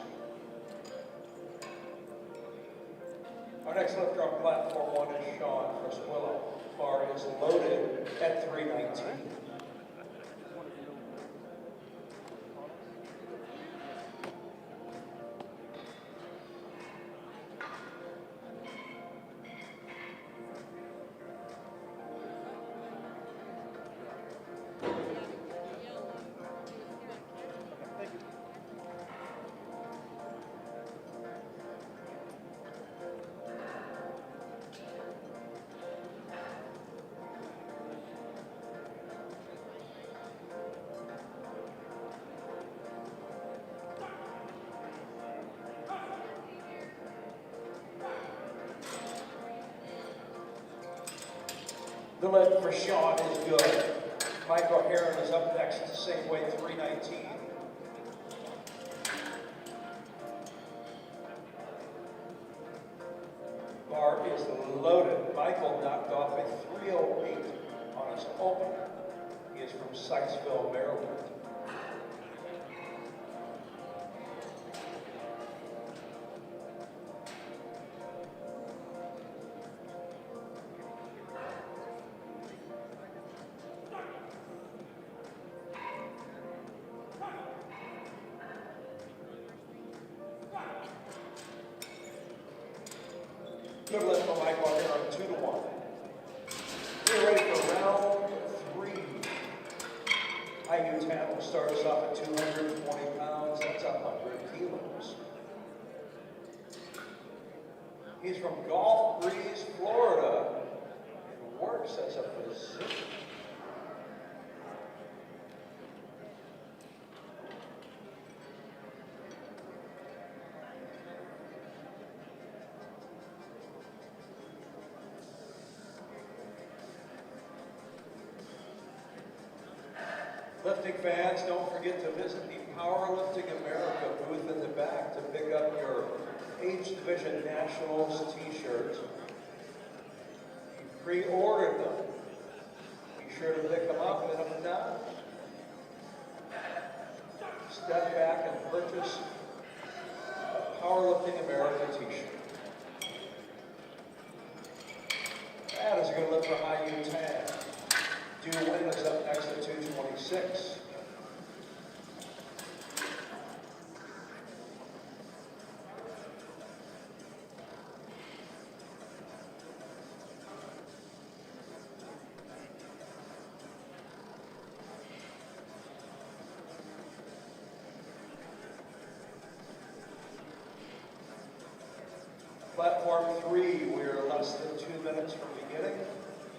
Our next lifter on platform 1 is Sean Criswillo. Bar is loaded at 319. The lift for Sean is good. Michael Heron is up next to same weight 319. Bar is loaded. Michael knocked off a 308 on his opener. He is from Sykesville, Maryland. Good lift for Michael here on 2-1. We're ready for round 3. IU Tam will start us off at 220 pounds. That's 100 kilos. He's from Gulf Breeze, Florida, and works as a physician. Lifting fans, don't forget to visit the Powerlifting America booth in the back to pick up your H Division Nationals t-shirts. pre-ordered them, be sure to pick them up, and if not, step back and purchase a Powerlifting America t-shirt. That is a good look for high U tag. Do win is up next at 226. Platform 3, we are less than 2 minutes from beginning.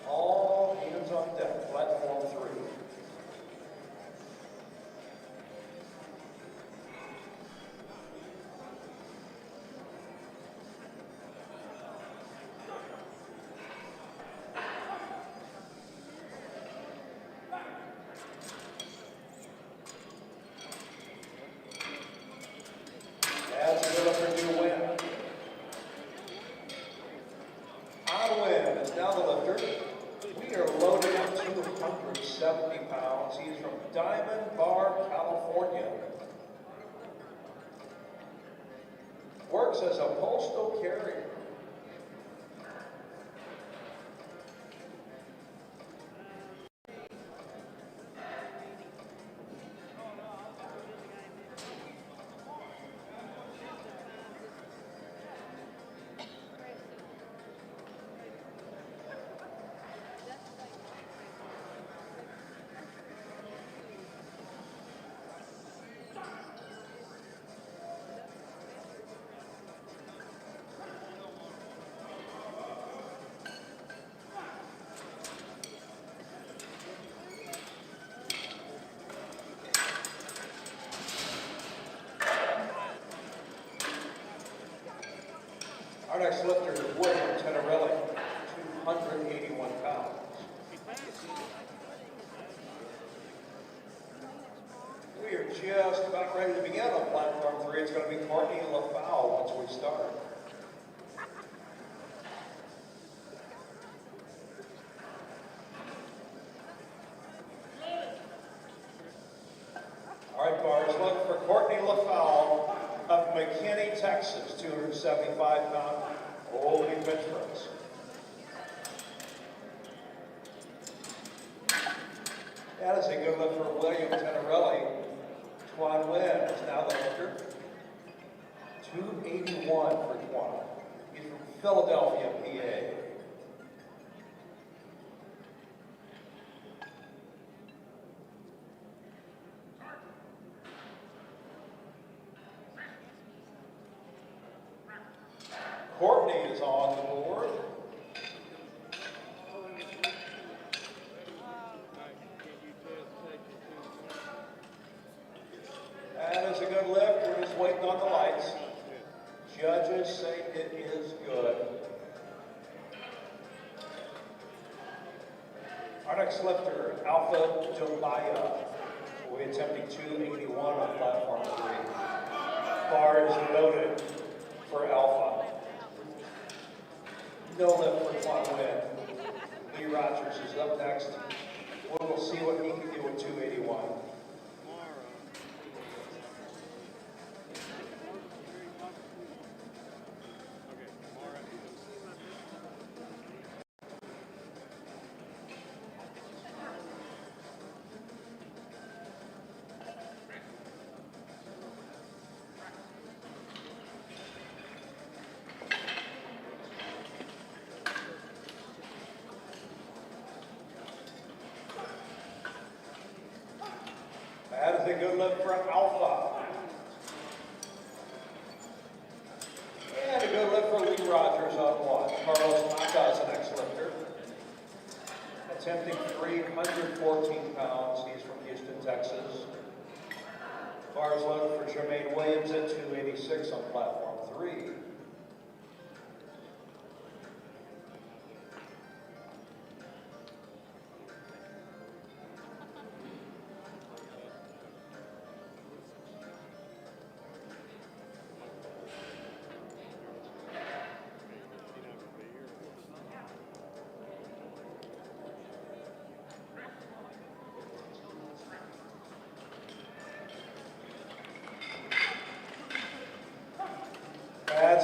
All hands on deck, platform 3. That's a good for new win. On win is now the lifter. We are loaded up 270 pounds. He's from Diamond Bar, California. Works as a postal carrier. Our next lifter is William Tenerelli, 281 pounds. We are just about ready to begin on platform 3. It's going to be Courtney LaFowl once we start. All right, bars, look for Courtney LaFowl of McKinney, Texas, 275 pound holding bench press. That is a good look for William Tenerelli. Twan Wynn is now the lifter. 281 for Twan. He's from Philadelphia, PA. Courtney is on the board. That is a good lift. We're just waiting on the lights. Judges say it is good. Our next lifter, Alpha Jumaya. We'll be attempting 281 on platform 3. Bar is loaded for Alpha. No lift for Twan Wynn. Lee Rogers is up next. We'll see what he can do with 281. That is a good lift for Alpha. And a good lift for Lee Rogers on 1. Carlos Mata is the next lifter. Attempting 314 pounds. He's from Houston, Texas. Bars loaded for Jermaine Williams at 286 on platform 3.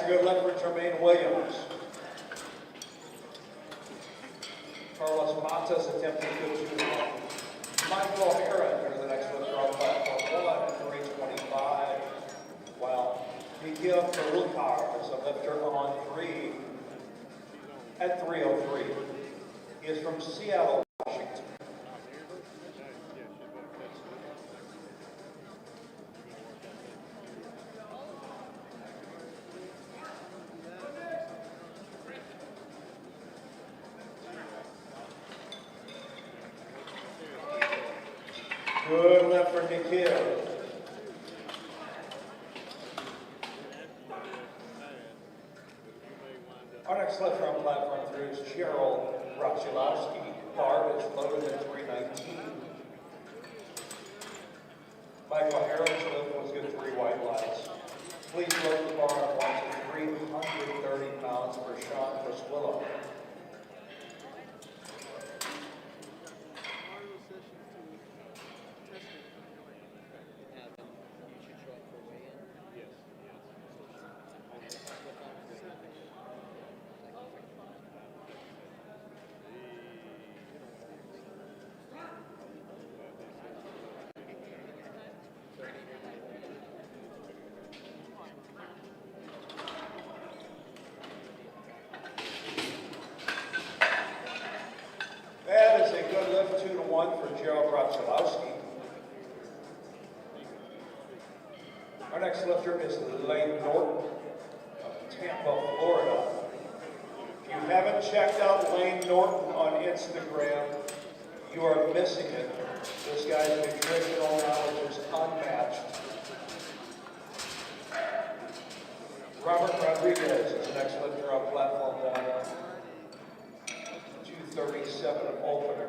a good lift for Jermaine Williams. Carlos Matas attempting to do Michael Heron for the next lifter on platform 1 at 325. While Mikhail Karukar is a lifter on 3 at 303. He is from Seattle, Washington. Good lift for Nikhil. Our next lifter on platform 3 is Gerald Rachilowski. Bar is loaded at 319. Michael Harris lift was good 3 white lights. Please load the bar up to 330 pounds for Sean Priswillo. That is a good lift, 2-1 for Gerald Rachilowski. Our next lifter is Lane Norton of Tampa, Florida. If you haven't checked out Lane Norton on Instagram, you are missing it. This guy's nutritional knowledge is unmatched. Robert Rodriguez is the next lifter on platform 1. 237 opener.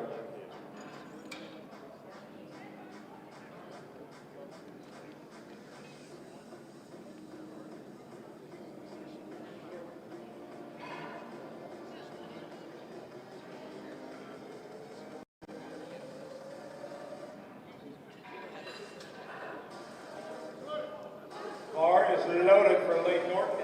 Bar is loaded for Lane Norton.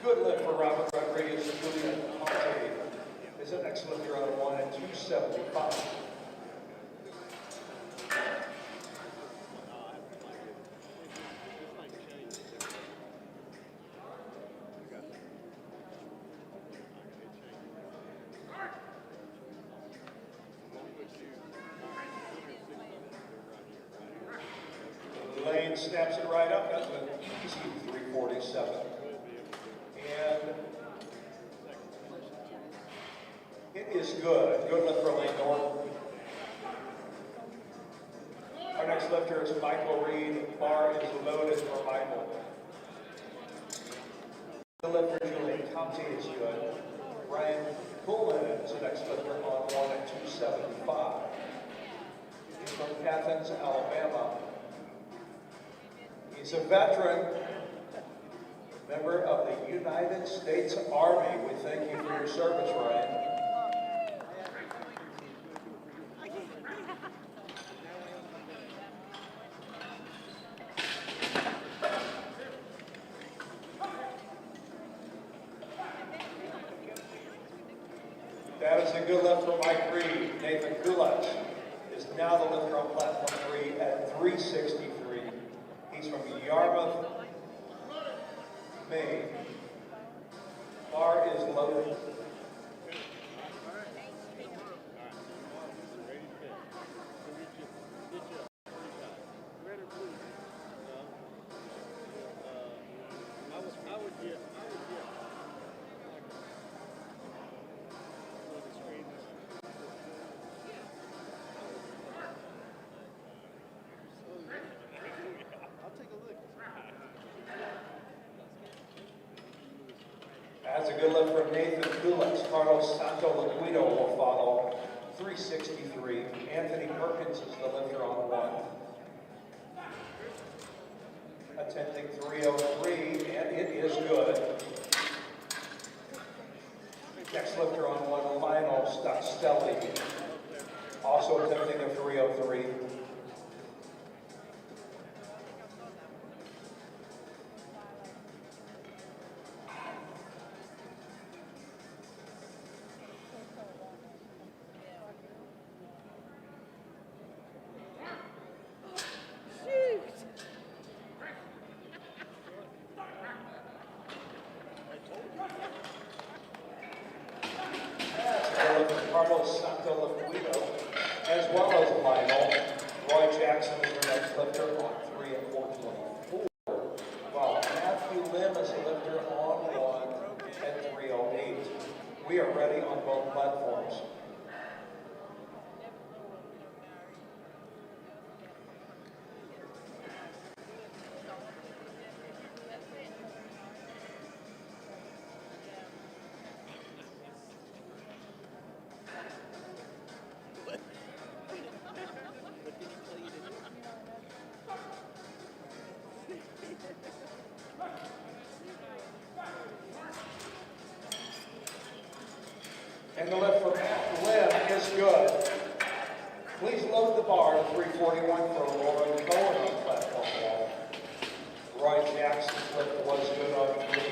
Good lift for Robert Rodriguez. Julian Conte is an excellent lifter on 1 at 275. Lane snaps it right up. That's an easy 347. And it is good. Good lift for Lane Norton. Our next lifter is Michael Reed. Bar is loaded for Michael. The lift for Julian Conte is good. Ryan Pullman is the next lifter on 1 at 275. He's from Athens, Alabama. He's a veteran, member of the United States Army. We thank you for your service, Ryan. That is a good lift for Mike Reed. Nathan Kulach is now the lifter on platform 3 at 363. He's from Yarmouth, Maine. Bar is loaded. That's a good lift from Nathan Kulach. Carlos Santo Laguido will follow 363. Anthony Perkins is the lifter on 1. Attempting 303, and it is good. Next lifter on one, Lionel Stostelli, also attempting a 303. Carlos Santoliquito, as well as Lionel. Roy Jackson is the next lifter on 3 at 424. While Matthew Lim is a lifter on 1 at 308. We are ready on both platforms. And the lift for Matt Lim is good. Please load the bar to 341 for Lauren Cohen on platform 1. Roy Jackson's lift was good on 3.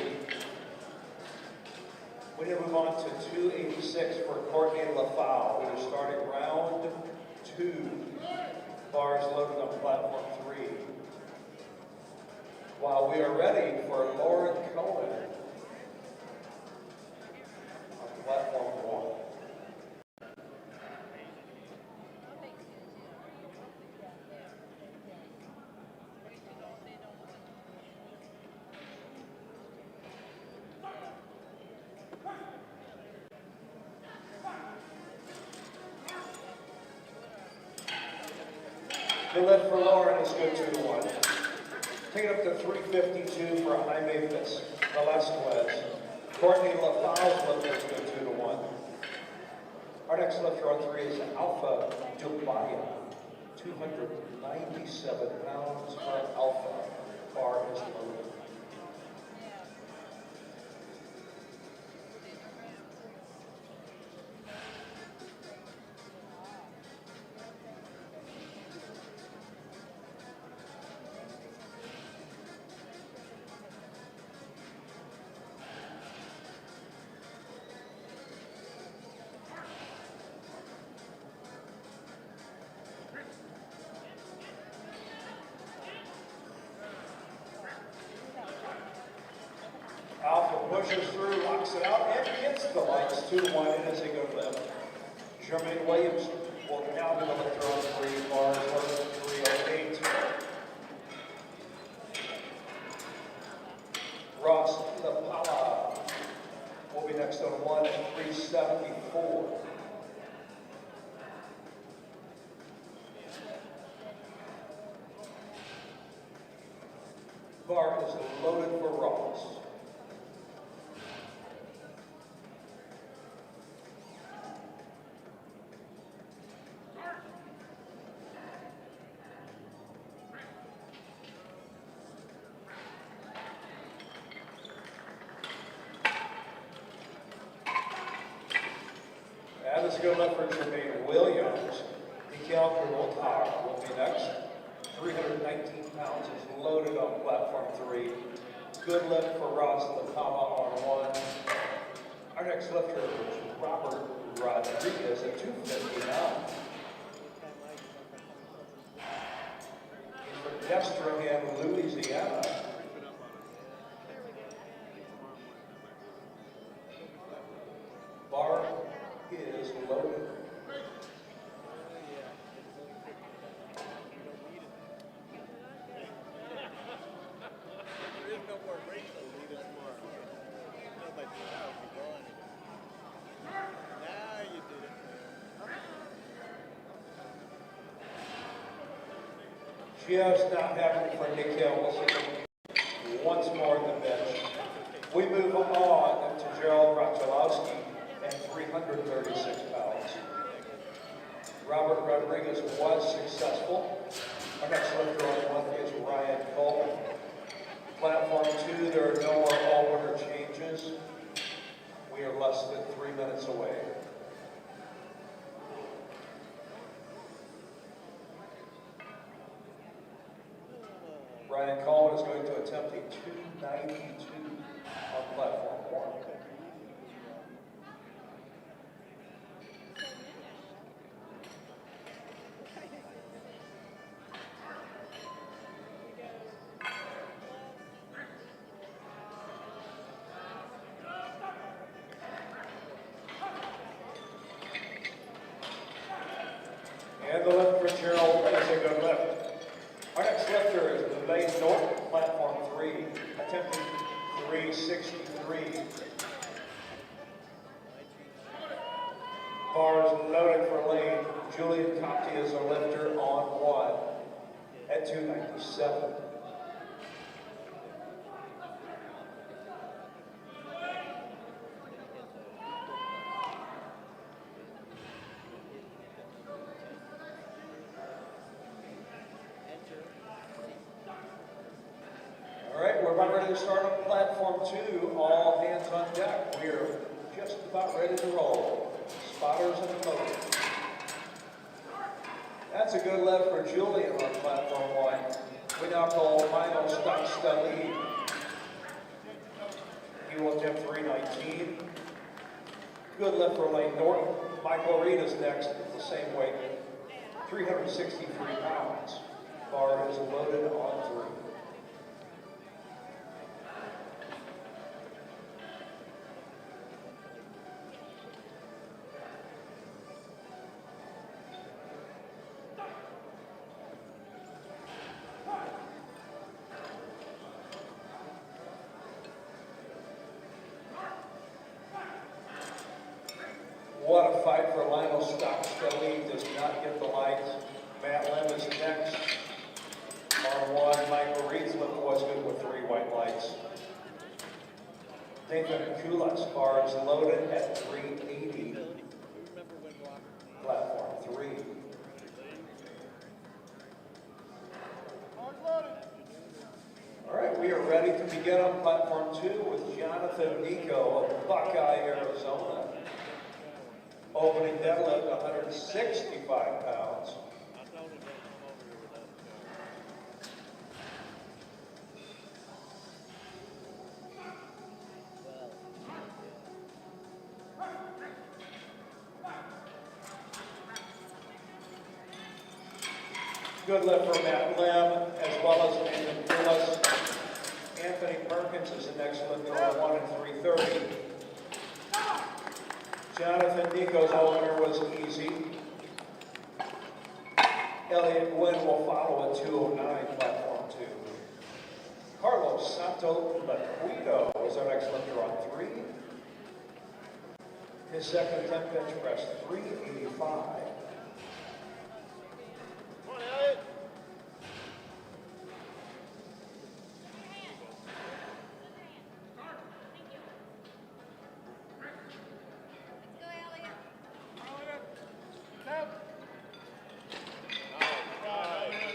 We need to move on to 286 for Courtney LaFau. We are starting round 2. Bars loaded on platform 3. While we are ready for Lauren Cohen on platform 1. The lift for Lauren is good 2-1. Take it up to 352 for Jaime Velasquez. Courtney LaFau's lift is good 2-1. Our next lifter on 3 is Alpha Dubaya. 297 pounds for Alpha. Bar is loaded. Alpha pushes through, locks it out, and gets the lights 2-1. It is a good lift. Jermaine Williams will now do the lifter on 3 bars, 308. Ross LaPala will be next on 1 at 374. Bar is loaded for Ross. That is a good lift for Jermaine Williams. Mikael Kurultar will be next. 319 pounds is loaded on platform 3. Good lift for Ross LaPama on 1. Our next lifter is Robert Rodriguez at 259. For Destrehan, Louisiana. Bar is loaded. Just not happening for Nick Hill. Once more on the bench. We move on to Gerald Rachalowski at 336 pounds. Robert Rodriguez was successful. Our next lifter on 1 is Ryan Cole. Platform 2, there are no more all-winner changes. We are less than 3 minutes away. Brian Coleman is going to attempt a 292 on platform 1. And the lift for Gerald is a good lift. Our next lifter is Lane Norton, platform 3, attempting 363. Bars loaded for Lane. Julian Copti is a lifter on 1 at 297. We're about ready to start on platform 2. All hands on deck. We're just about ready to roll. Spotters in the motor. That's a good lift for Julian on platform 1. We now call final stop study. He will attempt 319. Good lift for Lane Norton. Michael Reed is next at the same weight. 363 pounds. Bar is loaded on 3. What a fight for Lionel Stocks. Lead does not get the lights. Matt Lim is next on 1. Michael Reed's lift was good with 3 white lights. Nathan Kulas bar is loaded at 380. Platform 3. All right, we are ready to begin on platform 2 with Jonathan Nico of Buckeye, Arizona. Opening deadlift, 165 pounds. Good lift for Matt Lim, as well as Nathan Kulas. Anthony Perkins is the next lifter on 1 and 330. Jonathan Nico's opener was easy. Elliot Gwynn will follow at 209, platform 2. Carlos Santo Laquito is our next lifter on 3. His second attempt bench press, 385.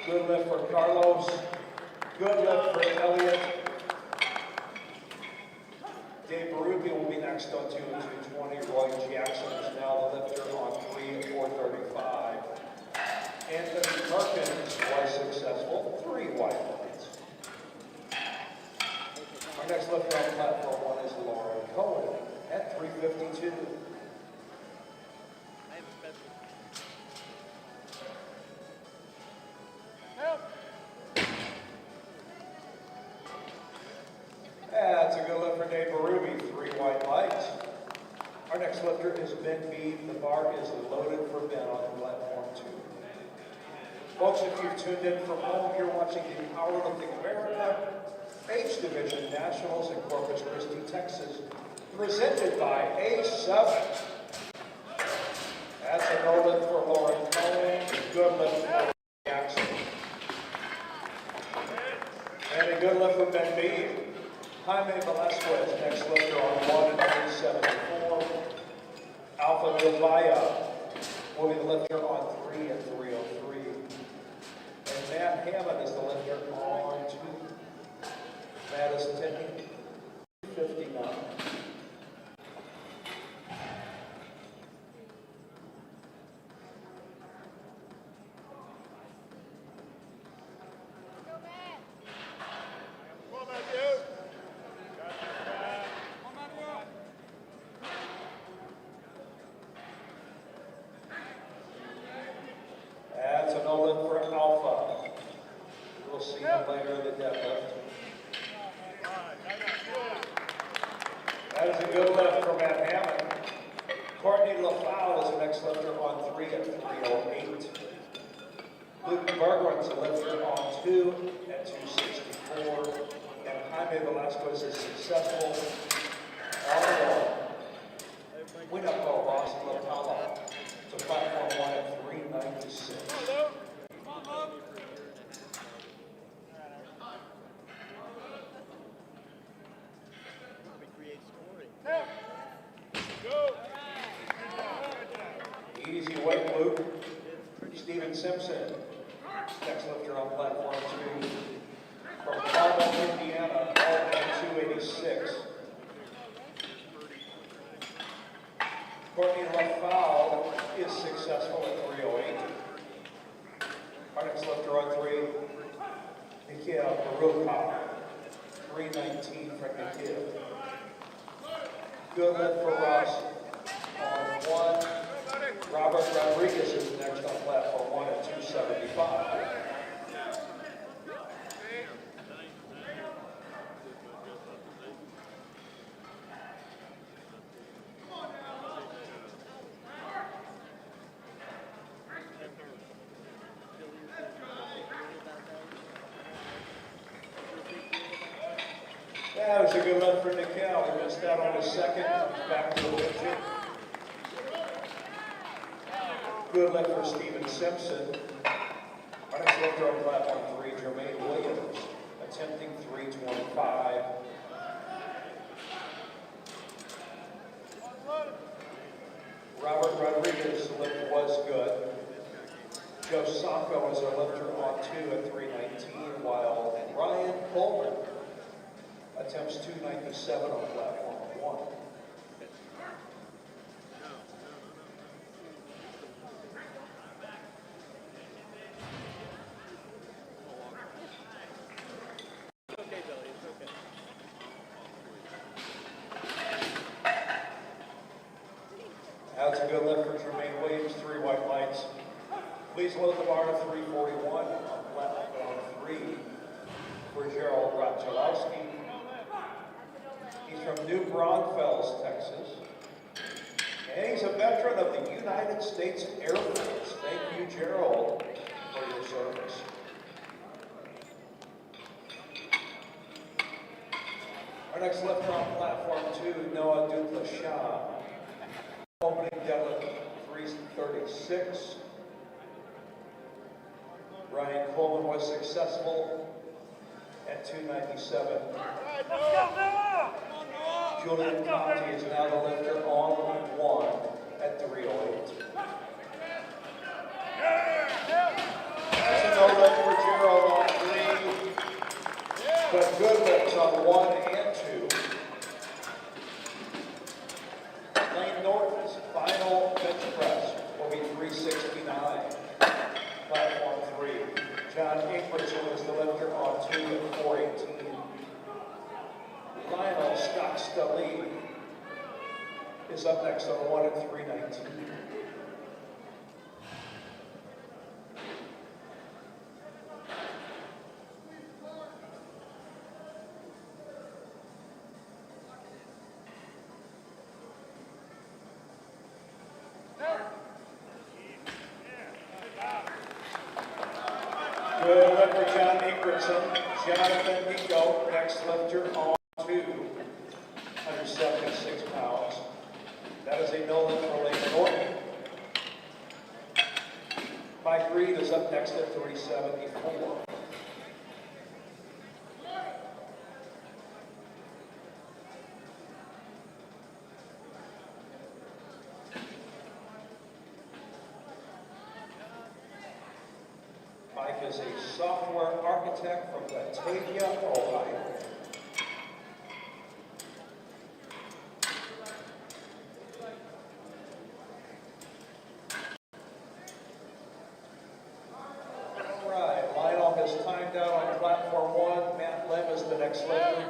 Good lift for Carlos. Good lift for Elliot. Dave Berube will be next on 2 and 220. Roy Jackson is now the lifter on 3 and 435. Anthony Perkins was successful. 3 white lights. Our next lifter on platform 1 is Lauren Cohen at 352. That's a good lift for Dave Berube, 3 white lights. Our next lifter is Ben Mead. The bar is loaded for Ben on platform 2. Folks, if you've tuned in from home, you're watching the Powerlifting America Age Division Nationals in Corpus Christi, Texas, presented by A7. That's a no lift for Lauren Cohen, good lift for Jackson. And a good lift for Ben Mead. Jaime Velasquez, next lifter on 1 and 374. Alpha Vivaya will be the lifter on 3 and 303. And Matt Hammond is the lifter on 2. Matt is attending 259. That's a good lift from Matt Hammond. Courtney LaFowl is the next lifter on 3 at 308. Luke Bergwin's a lifter on 2 at 264. And Jaime Velasquez is successful on 1. Win up for Ross LaPala to platform 1 at 396. Easy weight, Luke. Steven Simpson, next lifter on platform 2 from Carmel, Indiana, all at 286. Courtney LaFowl is successful at 308. Our next lifter on 3, Nikia Baruka, 319 for Nikia. Good lift for Ross on 1. Robert Rodriguez is next on platform 1 at 275. That was a good lift for Nikel. He missed out on his second. Back to the widget. Good lift for Steven Simpson. Our next lifter on platform 3, Jermaine Williams, attempting 325. Robert Rodriguez, the lift was good. Joe Sacco is our lifter on 2 at 319, while Ryan Coleman attempts 297 on platform 1. That's a good lift for Jermaine Williams, 3 white lights. Please load the bar to 341 on platform 3 for Gerald Rochelowski. He's from New Braunfels, Texas. And he's a veteran of the United States Air Force. Thank you, Gerald, for your service. Our next lifter on platform 2, Noah Duplashaw. Opening deadlift 336. Ryan Coleman was successful at 297. Let's go, Noah! Julian Conti is now the lifter on 1 at 308. That's a no lift for Gerald on 3, but good lifts on 1 and 2. Lane Norton's final bench press will be 369. Platform 3. John Ingridson is the lifter on 2 at 418. Lionel Stockstally is up next on 1 at 319. Good lift for John Ingridson. Jonathan Nico, next lifter on 2, 176 pounds. That is a no lift for Lane Norton. Mike Reed is up next at 374. Mike is a software architect from Batavia, Ohio. All right, Lionel has timed out on platform 1. Matt Lem is the next lifter.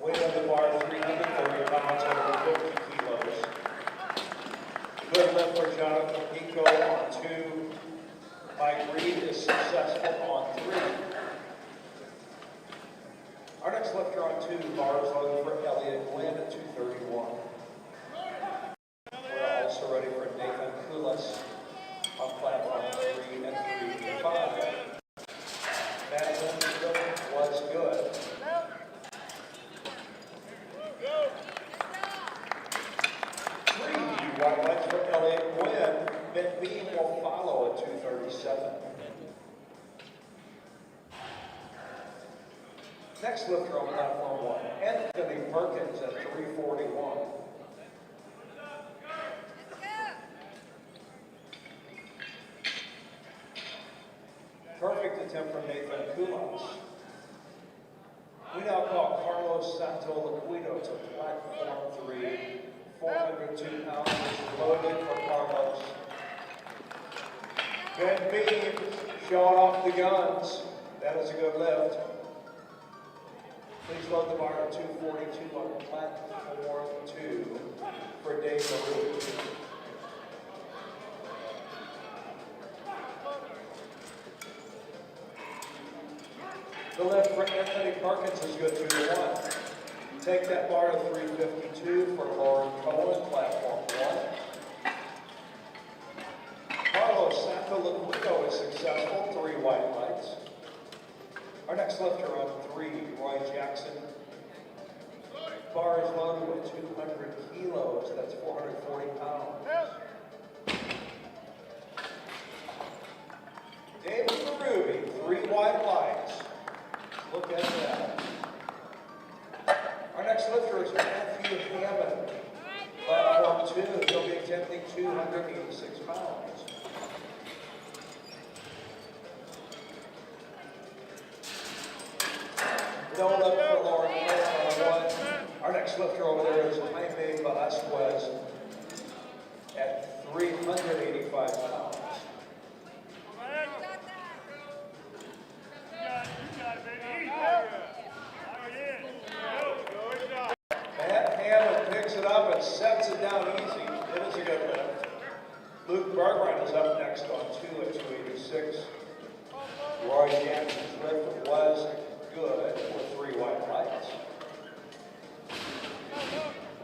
Weight of the bar 330 pounds, over 50 kilos. Good lift for Jonathan Nico on 2. Mike Reed is successful on 3. Our next lifter on 2, bar is loaded for Elliot Glenn at 231. white lights for Elliot Quinn. Mid beam will follow at 237. Next lifter on platform 1, Anthony Perkins at 341. Perfect attempt from Nathan Kulas. We now call Carlos Santoliquito to platform 3. 402 pounds loaded for Carlos. Ben Beam showing off the guns. That is a good lift. Please load the bar at 242 on platform 2 for Dave LaRue. The lift for Anthony Perkins is good 2 to 1. Take that bar to 352 for Lauren Cohen, platform 1. Carlos Santoliquito is successful, 3 white lights. Our next lifter on 3, Roy Jackson. Bar is loaded with 200 kilos, that's 440 pounds. David Ruby, 3 white lights. Look at that. Our next lifter is Matthew Hammond. Platform 2, he'll be attempting 286 pounds. No lift for Lauren on 1. Our next lifter over there is Jaime Velasquez at 385 pounds. Matt Hammond picks it up and sets it down easy. It is a good lift. Luke Bergrein is up next on 2 at 286. Roy Jackson's lift was good with 3 white lights.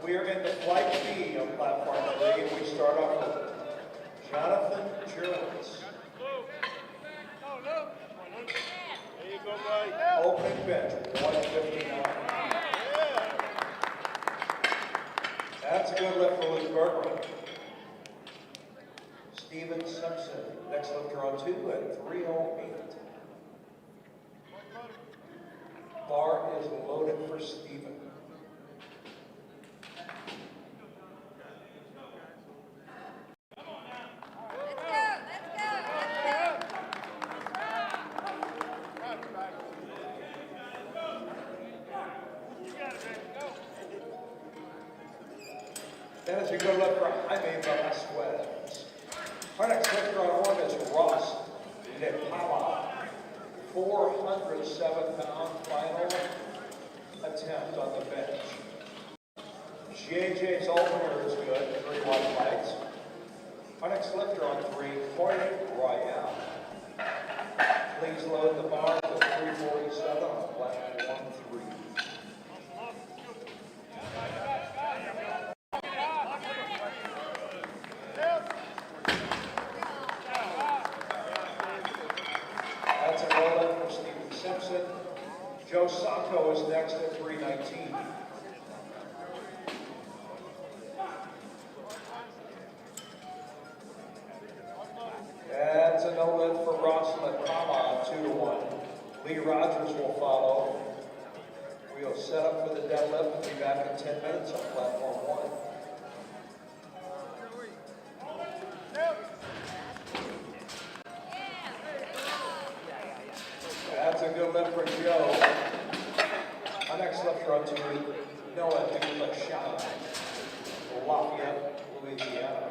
We are in the flight B on platform 3, and we start off with Jonathan Jones. Opening bench, 159. That's a good lift for Luke Bergman. Steven Simpson, next lifter on 2 at 308. Bar is loaded for Steven. That is a good lift for Jaime Velasquez. Our next lifter on 1 is Ross Lepala. 407-pound final attempt on the bench. JJ's opener is good, 3 white lights. Our next lifter on 3, Corey Royale. Please load the bar to 347 on platform 3. That's a roll in for Steven Simpson. Joe Santo is next at 319. That's a no lift for Ross Lepala, 2 to 1. Lee Rogers will follow. We'll set up for the deadlift and be back in 10 minutes on platform 1. That's a good lift for Joe. Our next lifter on 2, Noah Duclashan, Lafayette, Louisiana.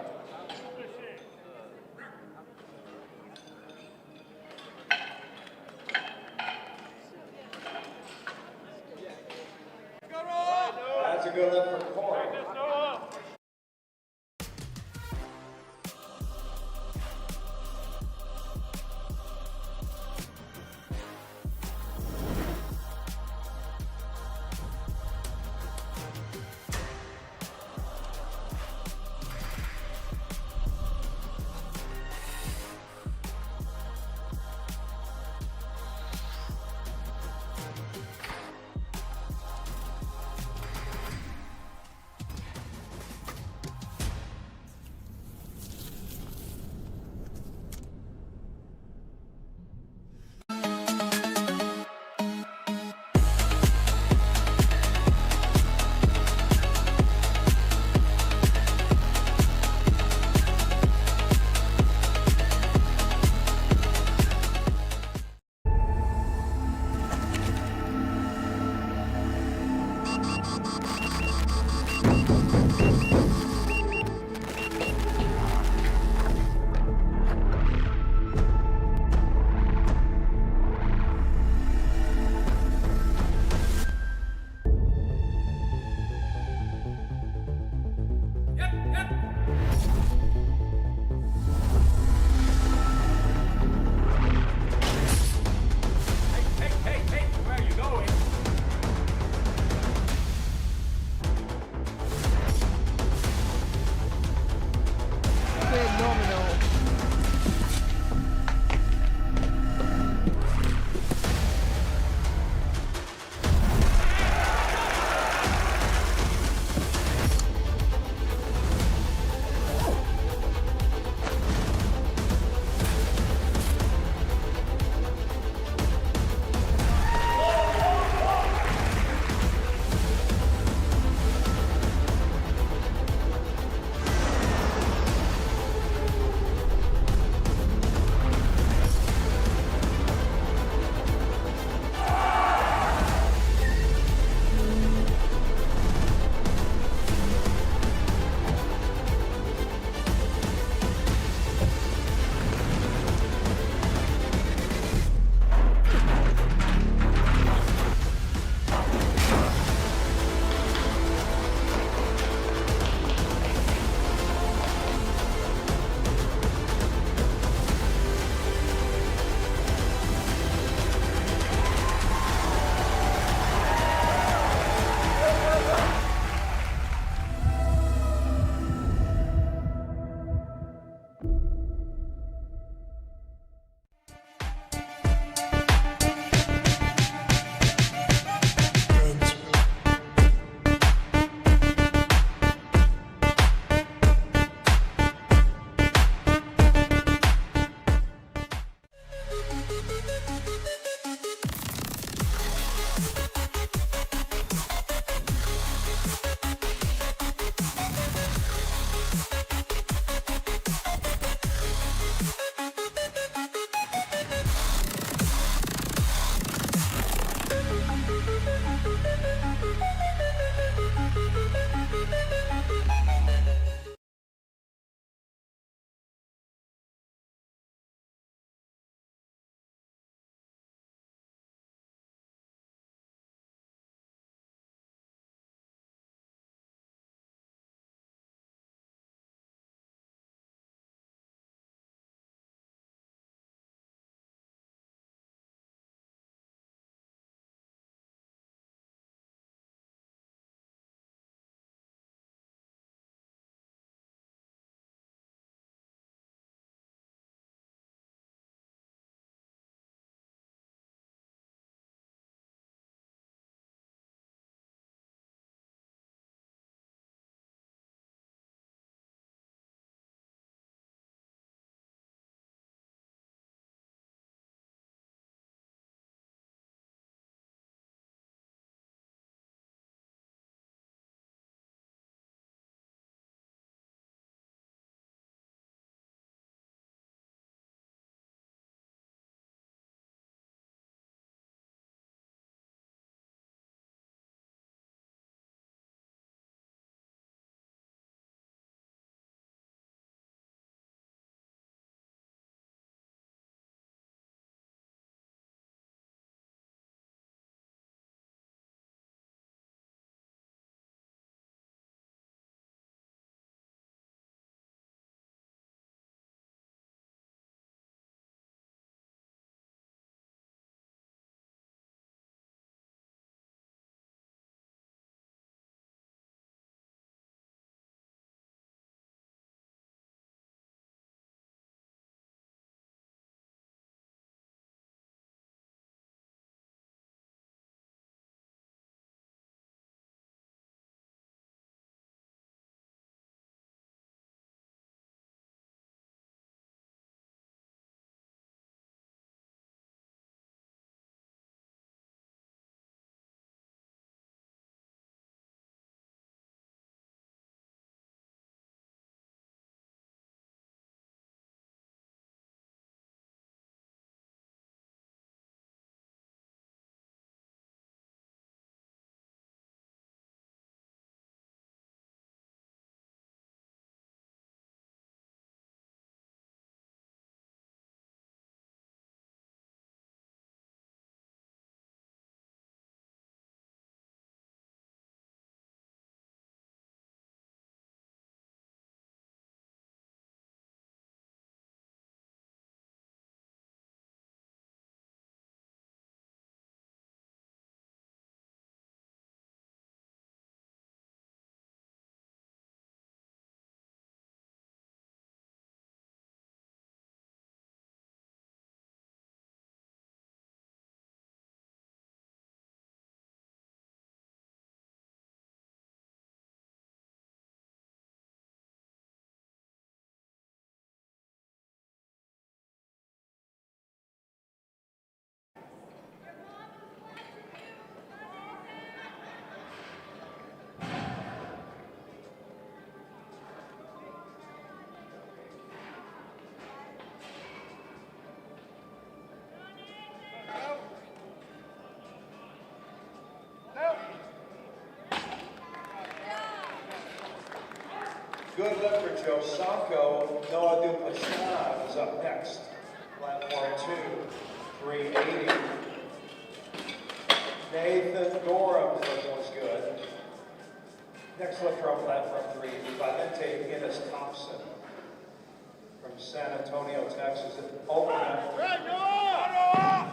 That's a good lift for Corey. phenomenal. Good lift for Joe Sanko. Noah Duplashan is up next. Platform 2, 380. Nathan Gorham's lift was good. Next lifter on platform 3 is Valente Innes Thompson from San Antonio, Texas. Opening up. Right, Noah! Noah!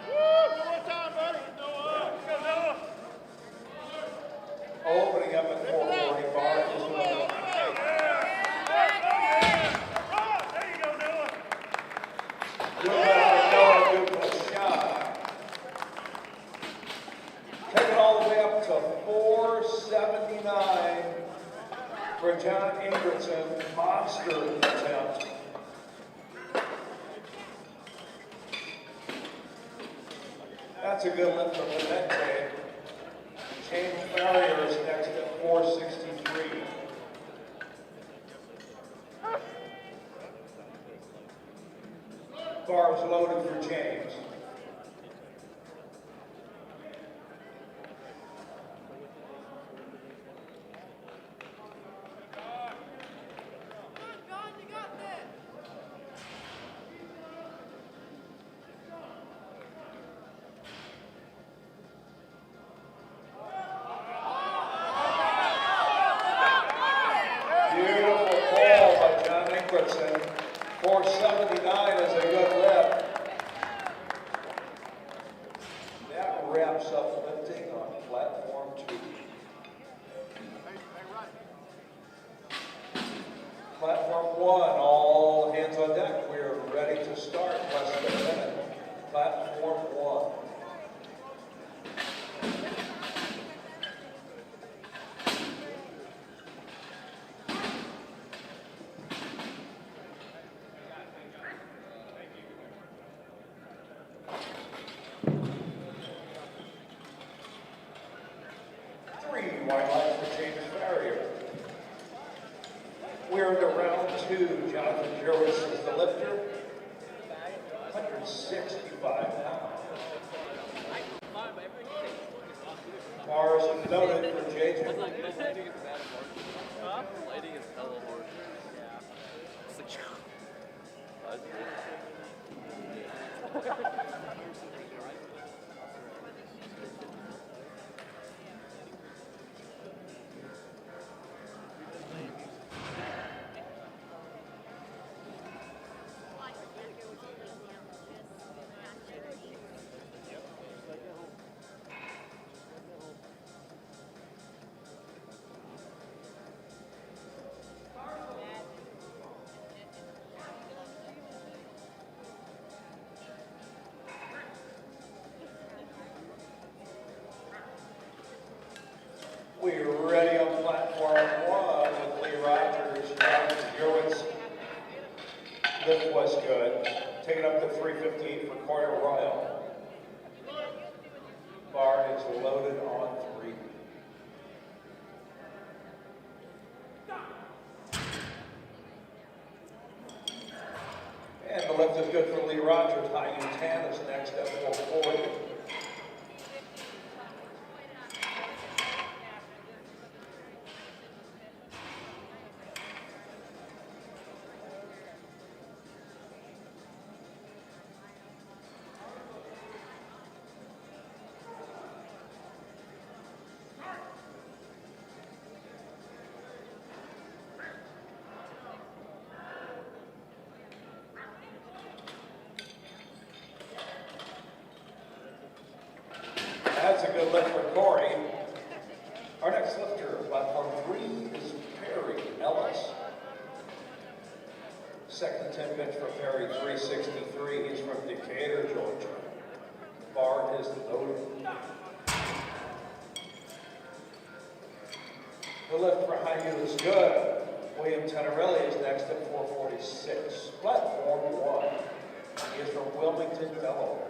Woo! One more time, buddy. Noah! Go, Noah! Opening up at 440 bar is loaded. There you go, Noah. Good left for Noah Duplashan. Take it all the way up to 479 for John Ingridson. Monster attempt. That's a good lift from Valente. James Farrier is next at 463. Bars loaded for James. Beautiful ball by John Ingridson. 479 is a good lift. That wraps up lifting on platform 2. Platform 1, all hands on deck. We're ready to start. Less than a minute. Platform 1. Wide line for James Farrier. We're into round 2. Jonathan Jerwis is the lifter. 165 pounds. Bars noted for JJ. Lighting is bad horse. Huh? Lighting is hella horse. Yeah. It's like, We're ready on platform 1 with Lee Rogers. Jonathan Jerwis. Lift was good. Take it up to 358 for Corey Royal. Bar is loaded on 3. And the lift is good for Lee Rogers. High U10 is next at 440. That's a good lift for Corey. Our next lifter, platform 3, is Perry Ellis. Second attempt bench for Perry, 363. He's from Decatur, Georgia. Bar is loaded. The lift for high U is good. William Tenerelli is next at 446. Platform 1. He is from Wilmington, Delaware.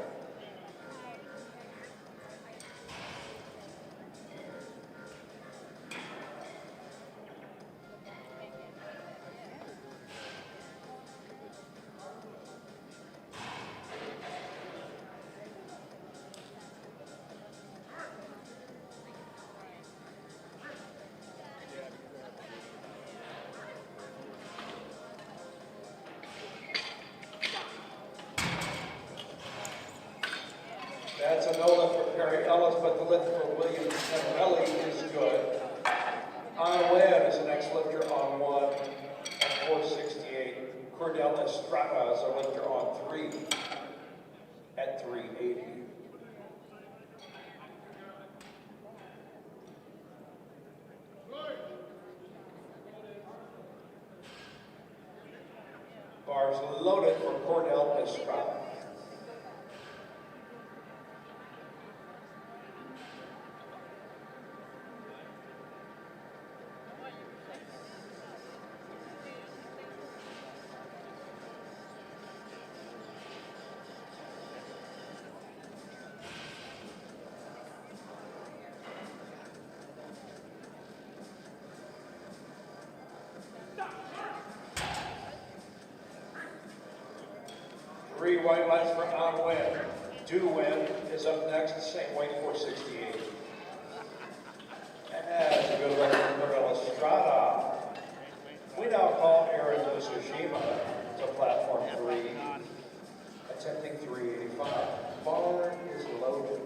lift for William Canarelli is good. On Wynn is the next lifter on 1 at 468. Cordell Estrada is our lifter on 3 at 380. Bars loaded for Cordell Estrada. Three white lights for On Win. Do Win is up next, same weight, 468. That's a good look from Cordell Estrada. We now call Aaron Tsushima to platform 3, attempting 385. Bar is loaded.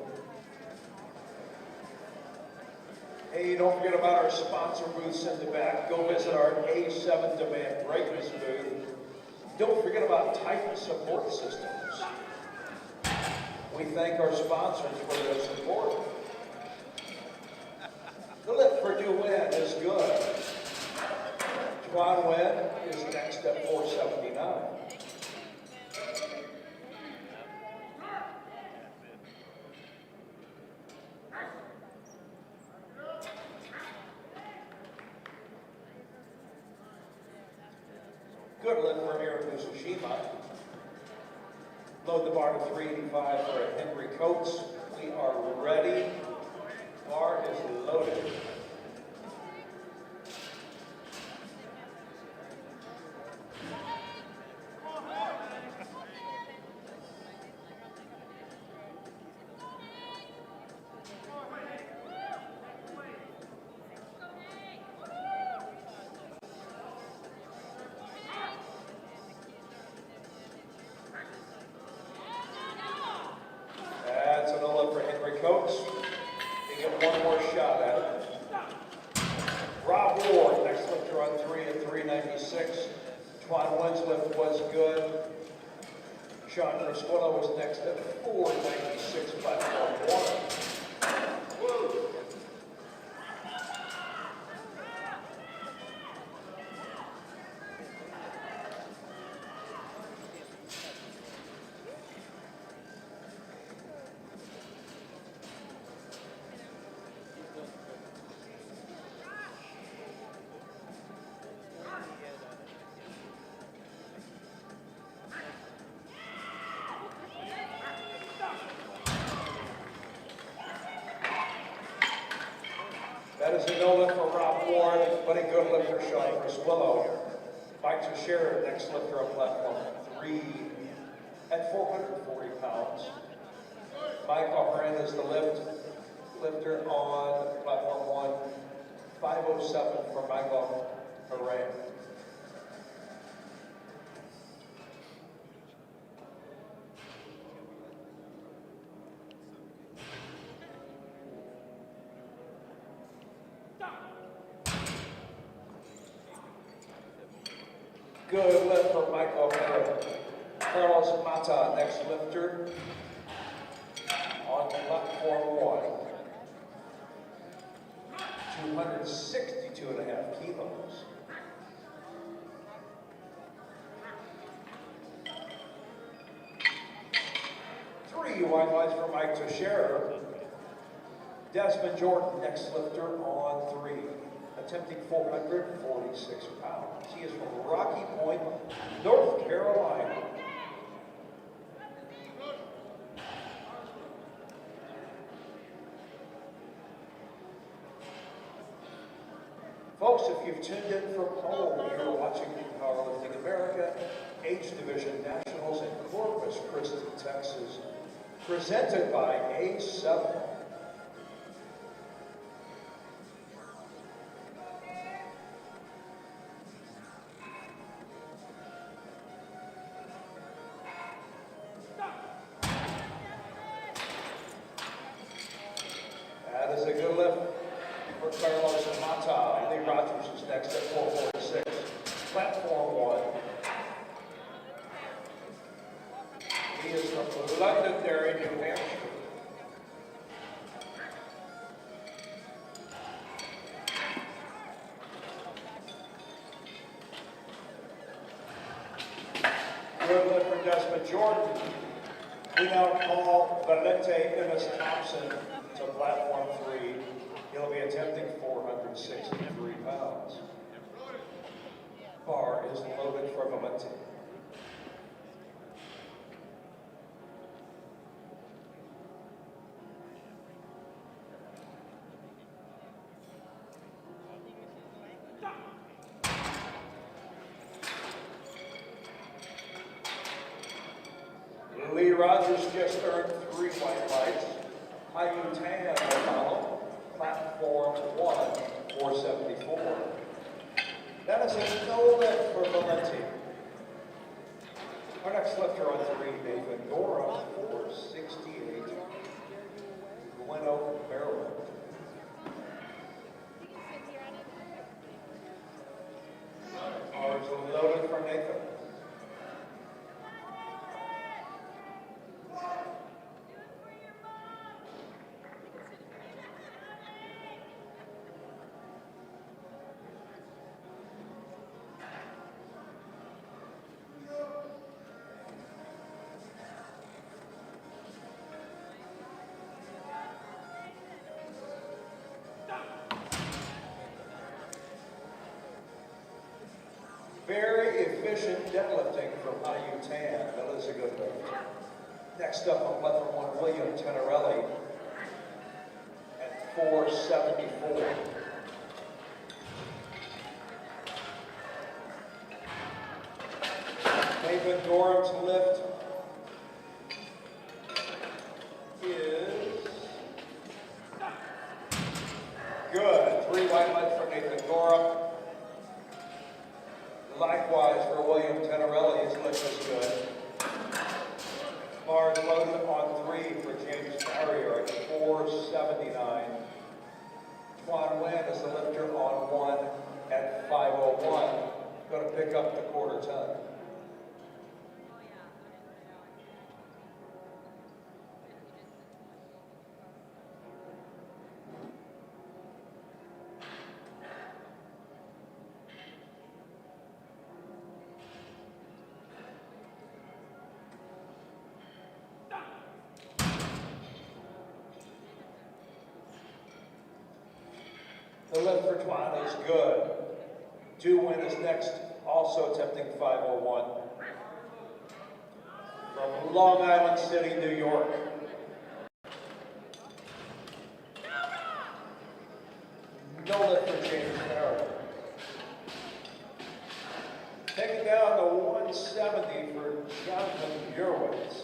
Hey, don't forget about our sponsor booths in the back. Go visit our A7 Demand Breakers booth. Don't forget about Titan support systems. We thank our sponsors for their support. The lift for Do Win is good. Juan Win is next at 479. Good lift for Aaron Tsushima. Load the bar to 385 for Henry Coates. We are ready. Bar is loaded. That's an lift for Henry Coates. They get one more shot at it. Rob Ward, next lifter on 3 at 396. Twan Winsliff was good. Sean Crisquillo was next at 496, platform 1. Woo! That is a no lift for Rob Ward, but a good lift for Sean Crisquillo. Mike Teixeira, next lifter on platform 3 at 440 pounds. Mike O'Brien is the lifter on platform 1, 507 for Michael O'Brien. Good lift for Michael O'Hara. Carlos Mata, next lifter on platform 1. 262.5 kilos. Three white lights for Mike Teixeira. Desmond Jordan, next lifter on 3. Attempting 446 pounds. He is from Rocky Point, North Carolina. Folks, if you've tuned in from home, you're watching Powerlifting America, Age Division Nationals in Corpus Christi, Texas, presented by A7. Londonderry, New Hampshire. Good lift for Desmond Jordan. We now call Valente Ennis Thompson to platform 3. He'll be attempting 463 pounds. Bar is loaded for Valente. Lee Rogers just earned 3 white lights. Hayu Tan will follow. Platform 1, 474. That is a no lift for Valente. Our next lifter on 3, Nathan Gorham, 468. Gwinnett, Maryland. Ours loaded for Nathan. Very efficient deadlifting from Hayu Tan. That is a good lift. Next up on platform 1, William Tenerelli at 474. Nathan Gorham's lift is good. 3 white lights for Nathan Gorham. Likewise for William Tenerelli, his lift is good. Bars loaded on 3 for James Farrier at 479. Twan Nguyen is the lifter on 1 at 501. Going to pick up the quarter ton. The lift for Twan is good. Du Nguyen is next, also attempting 501. From Long Island City, New York. No lift for James Farrier. Taking down to 170 for Jonathan Urwitz.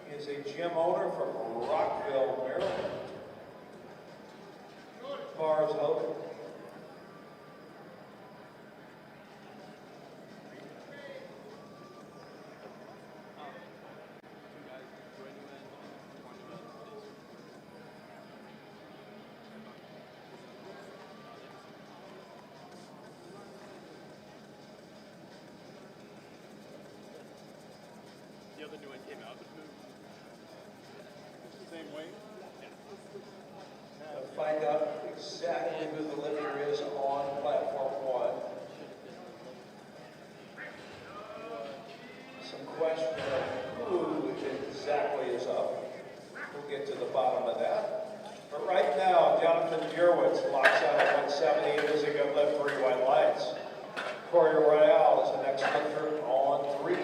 He is a gym owner from Rockville, Maryland. Bars loaded. The other new one came out. Same weight? To find out exactly who the lifter is on platform 1. Some question of who exactly is up. We'll get to the bottom of that. But right now, Jonathan Urwitz locks out at 170. It is a good lift, 3 white lights. Corey Royale is the next lifter on 3.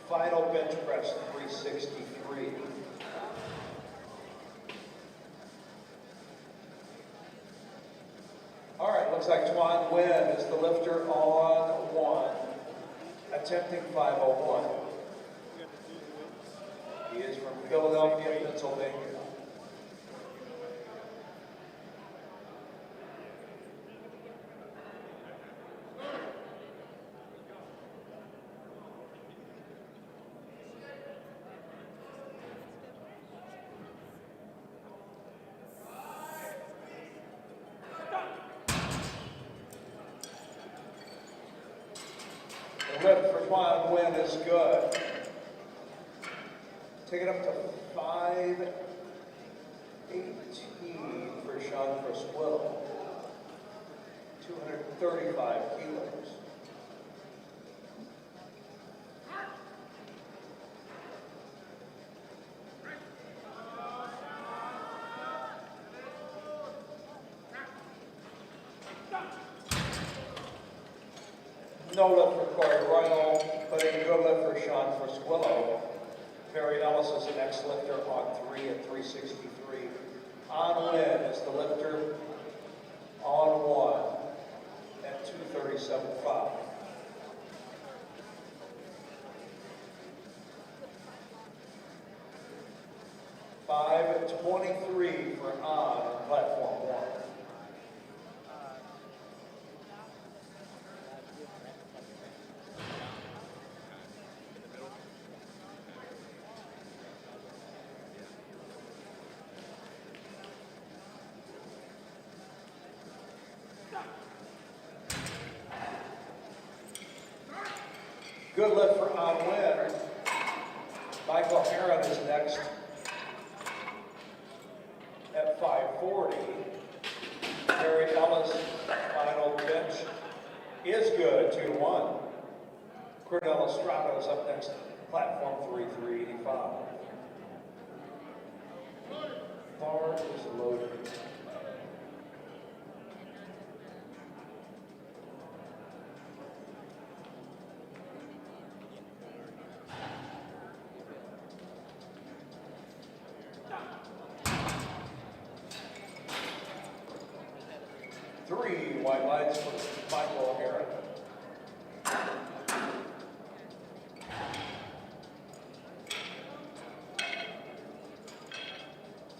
Final bench press, 363. All right, looks like Twan Nguyen is the lifter on 1, attempting 501. He is from Philadelphia, Pennsylvania. The lift for Quan Nguyen is good. Take it up to 518 for Sean Frasquillo. 235 kilos. No lift for Corey Royal, but a good lift for Sean Frasquillo. Perry Ellis is the next lifter on 3 at 363. On Win is the lifter on 1 at 237.5. $5.23 for on platform 1. Good lift for On Win. Michael Heron is next at 540. Harry Ellis, final bench is good, 2-1. Cordell Estrada is up next, platform 3, 385. Bar is loaded. Three white lights for Michael Heron.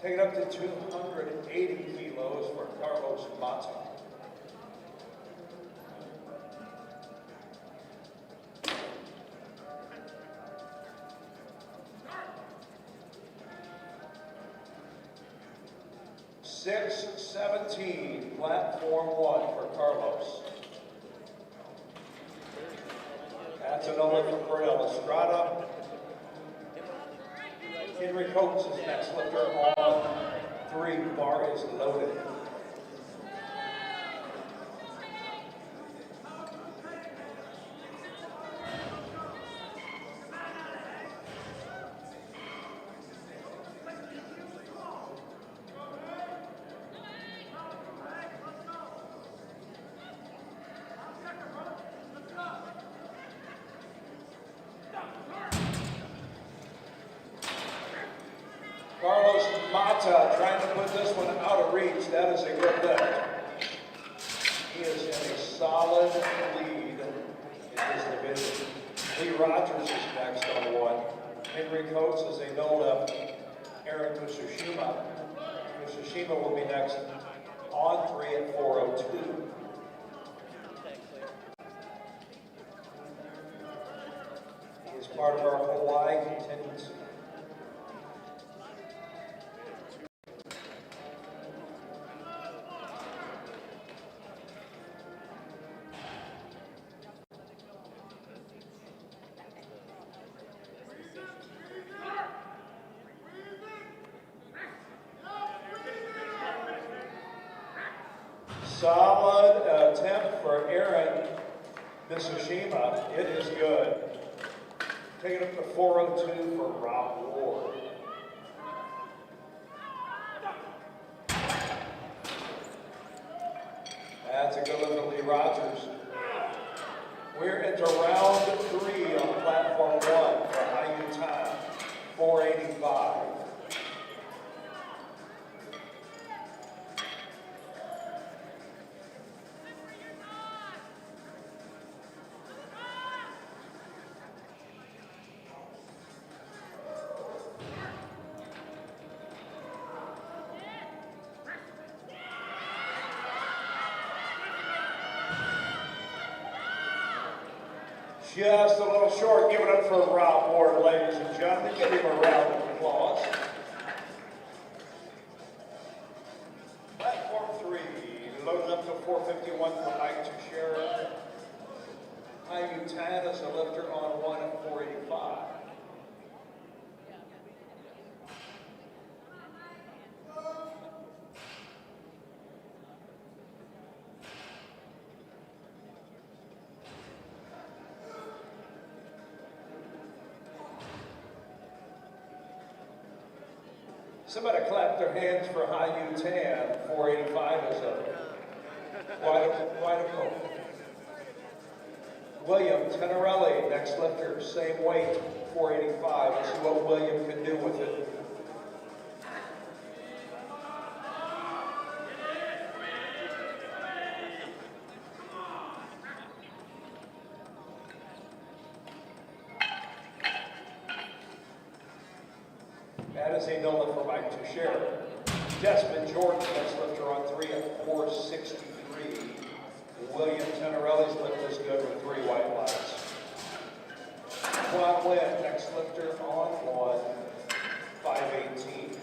Take it up to 280 kilos for Carlos Mata. $6.17, platform 1 for Carlos. That's another for Cordell Estrada. Henry Coates is next lifter on 3. Bar is loaded. Carlos Mata trying to put this one out of reach. That is a good lift. He is in a solid lead in his division. Lee Rogers is next on 1. Henry Coates is a no lift. Aaron Mitsushima. Mitsushima will be next on 3 at 402. He is part of our Hawaii contingency. Solid attempt for Aaron Mitsushima. It is good. Take it up to 402 for Rob Ward. That's a good look at Lee Rogers. We're into round 3 on platform 1 for IU time, 485. Just a little short. Give it up for Rob Ward, ladies and gentlemen. Give him a round of applause. Platform 3, loaded up to 451 for Mike Teixeira. Tan is a lifter on one at 485. Somebody clap their hands for Tan. 485 is a wide approach. William Tenorelli, next lifter, same weight, 485. Let's see what William can do with it. That is a no lift for Mike Teixeira. Desmond Jordan, next lifter on 3 at 463. William Tenorelli's lift is good with 3 white lights. Quan Nguyen, next lifter on 1, 518.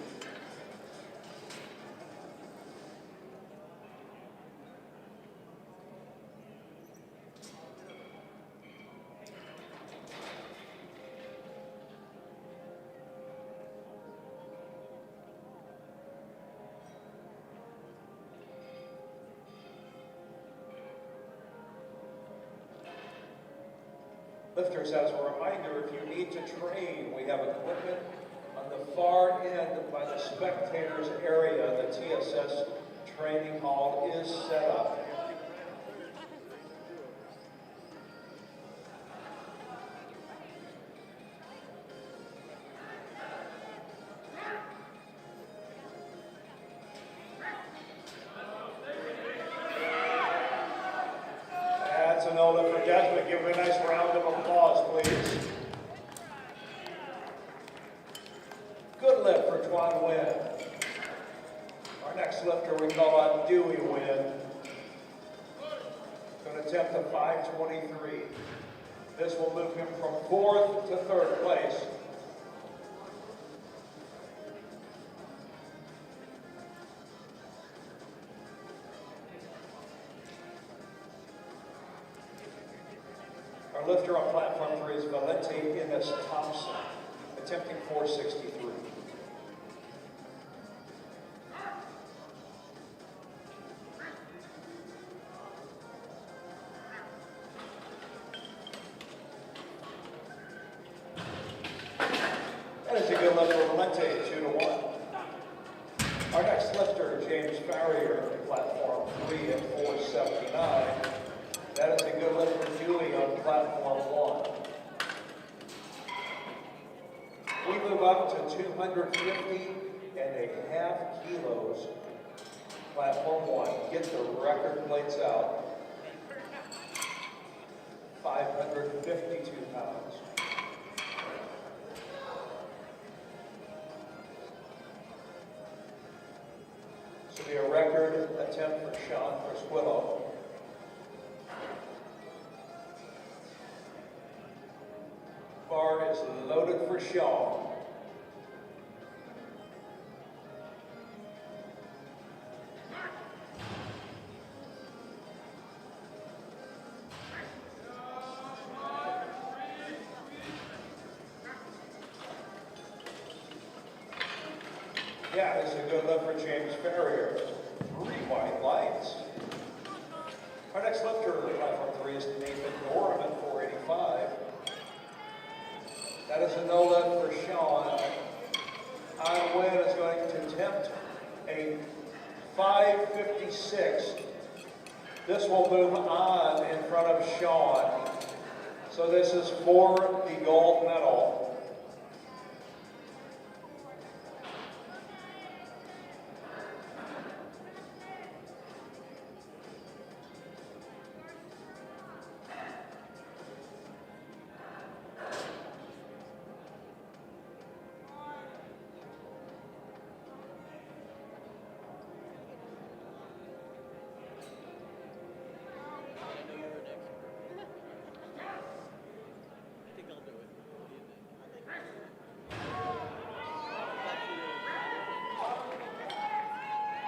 Lifters, as a reminder, if you need to train, we have equipment on the far end by the spectators area. The TSS training hall is set up. That's an no lift for Desmond. Give him a nice round of applause, please. Good lift for Quan Nguyen. Our next lifter we call on Dewey Nguyen. Going to attempt a 523. This will move him from 4th to 3rd place. Our lifter on platform 3 is Valente Innes Thompson, attempting 463. That is a good lift for Valente, 2-1. Our next lifter, James Farrier, platform 3 at 479. That is a good lift for Dewey on platform 1. We move up to 250.5 kilos. Platform 1. Get the record plates out. 552 pounds. This will be a record attempt for Sean Frisquillo. Bar is loaded for Sean. Yeah, this is a good lift for James Farrier. 3 white lights. Our next lifter, platform 3, is Nathan Gorham at 485. That is a no lift for Sean. Nguyen is going to attempt a 556. This will move on in front of Sean. So this is for the gold medal.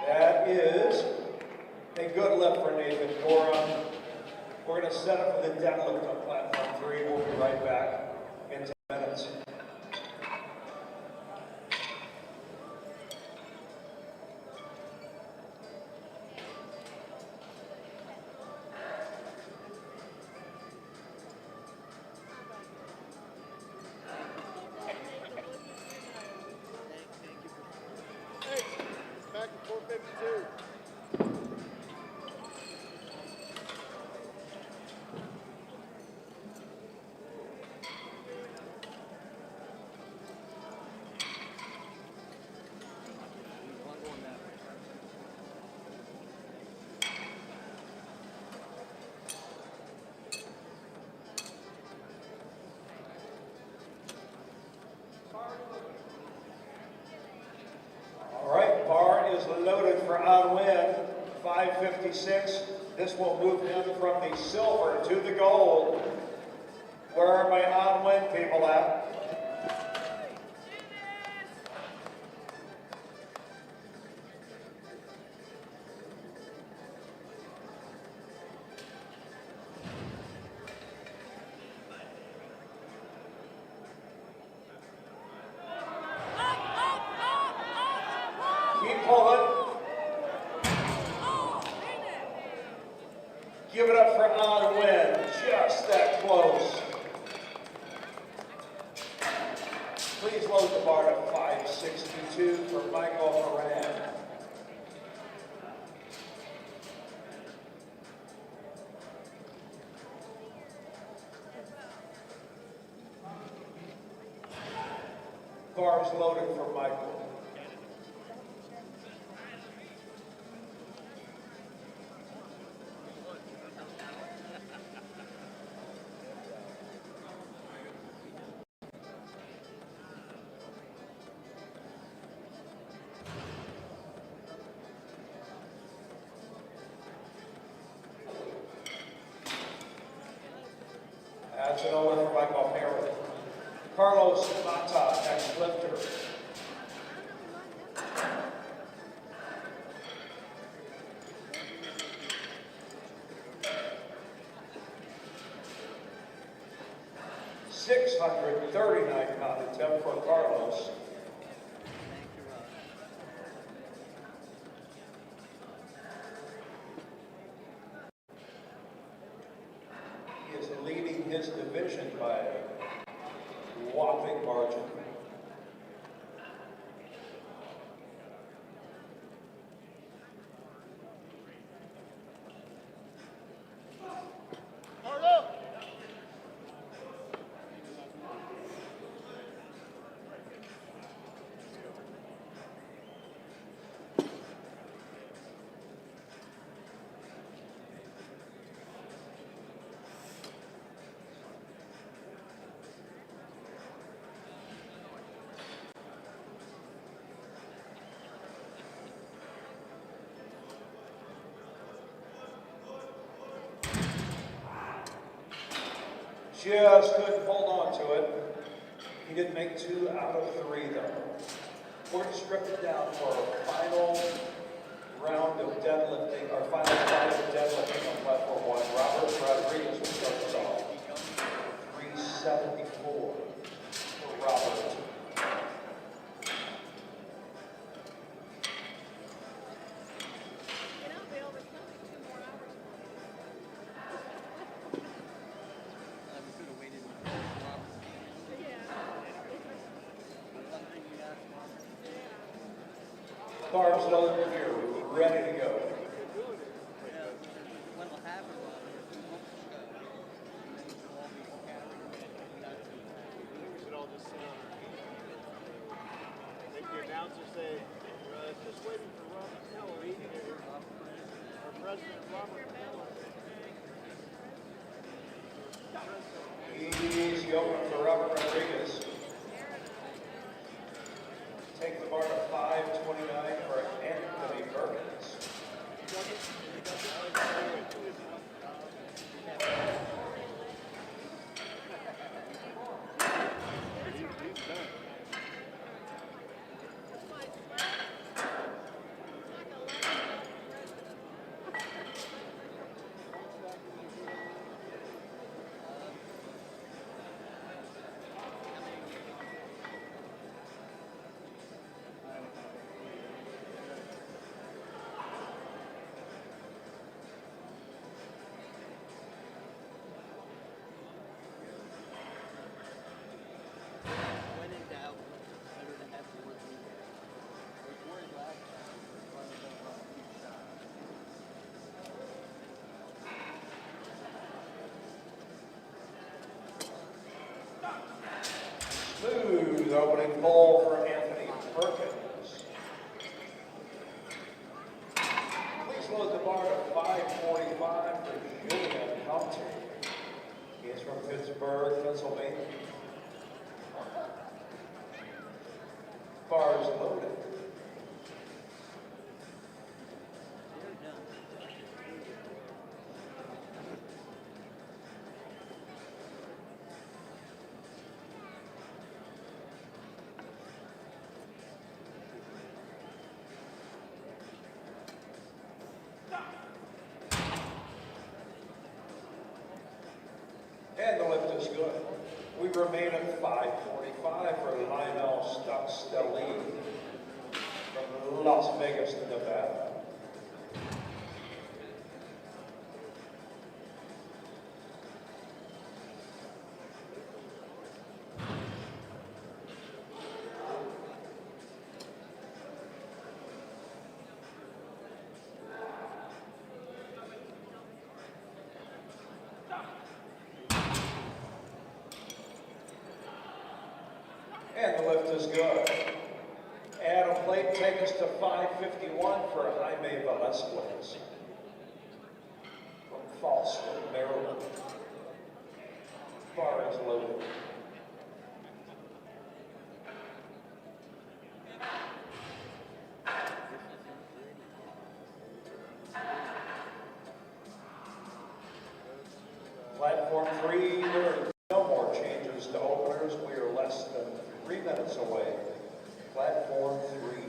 That is a good lift for Nathan Gorham. We're going to set up for the deadlift on platform 3. We'll be right back in 10 minutes. Back to 452. All right, bar is loaded for on win, 556. This will move him from the silver to the gold. Where are my on win people at? Keep pulling. Give it up for on win. Just that close. Please load the bar to 562 for Michael Horan. Bars loaded for Michael. That's an over for Michael Perry. Carlos Mata, next lifter. £639 attempt for Carlos. He is leading his division by a whopping margin. Hard up. Just couldn't hold on to it. He did make 2 out of 3 though. We're going to strip it down for our final round of deadlifting, our final round of deadlifting on platform 1. Robert Rodriguez will start us off. 374 for Robert. You know, Bill, there's only 2 more hours. Barb's loaded here, ready to go. We should all just sit on our hands. Make the announcer say, just waiting for Robert Keller. Our president, Robert Keller. Easy open for Robert Rodriguez. Take the bar to 529 for Anthony Perkins. lowered the bar to 545 for Julian Helmsley. He's from Pittsburgh, Pennsylvania. Bar is loaded. And the lift is good. We remain at 545 for Lionel Stelline from Las Vegas, Nevada. And the lift is good. Add a plate, take us to 551 for Jaime Velasquez from Falston, Maryland. Bar is loaded. Platform 3, there are no more changes to openers. We are less than 3 minutes away. Platform 3.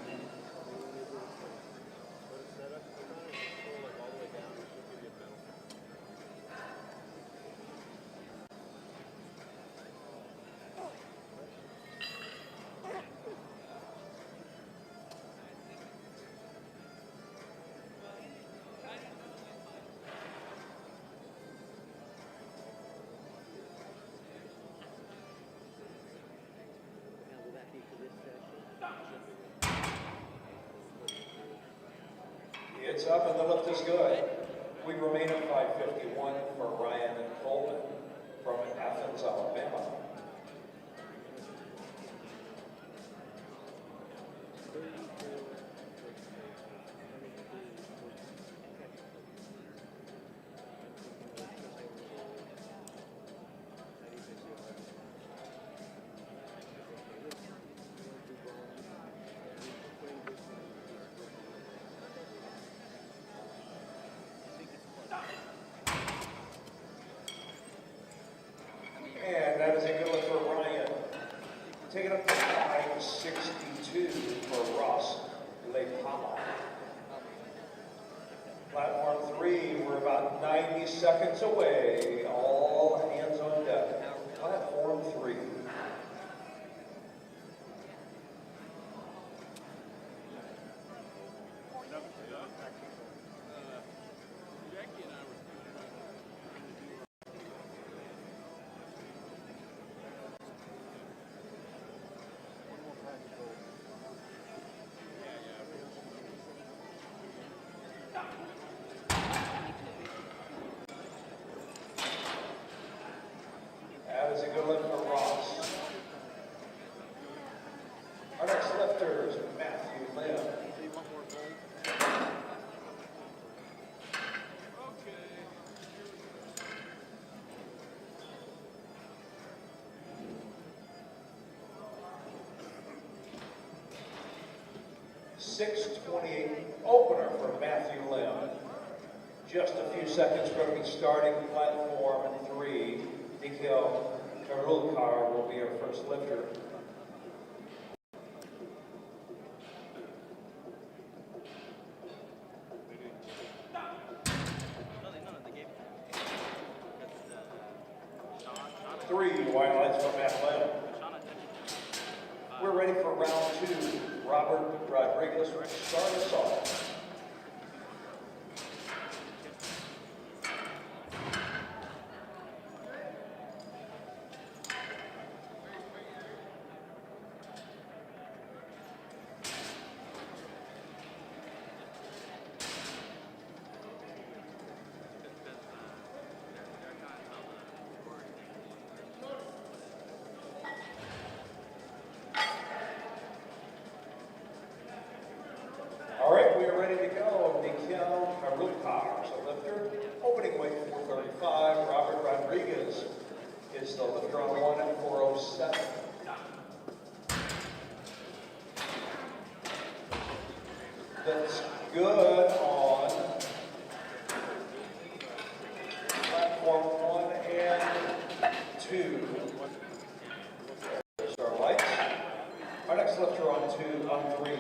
It's up and the lift is good. We remain at 551 for Ryan and Coleman from Athens, Alabama. And that is a good one for Ryan. Take it up to 562 for Ross Lepama. Platform 3, we're about 90 seconds away. All hands on deck. Platform 3. That is a good lift for Ross. Our next lifter is Matthew Lim. .628 opener for Matthew Lim. Just a few seconds, we're going to be starting platform 3. Nikhil Karulkar will be our first lifter. Three wide lights from Matt Lim. We're ready for round 2. Robert Rodriguez will start us off. All right, we are is the lifter on one at 407. That's good on platform 1 and 2. There's our lights. Our next lifter on 3,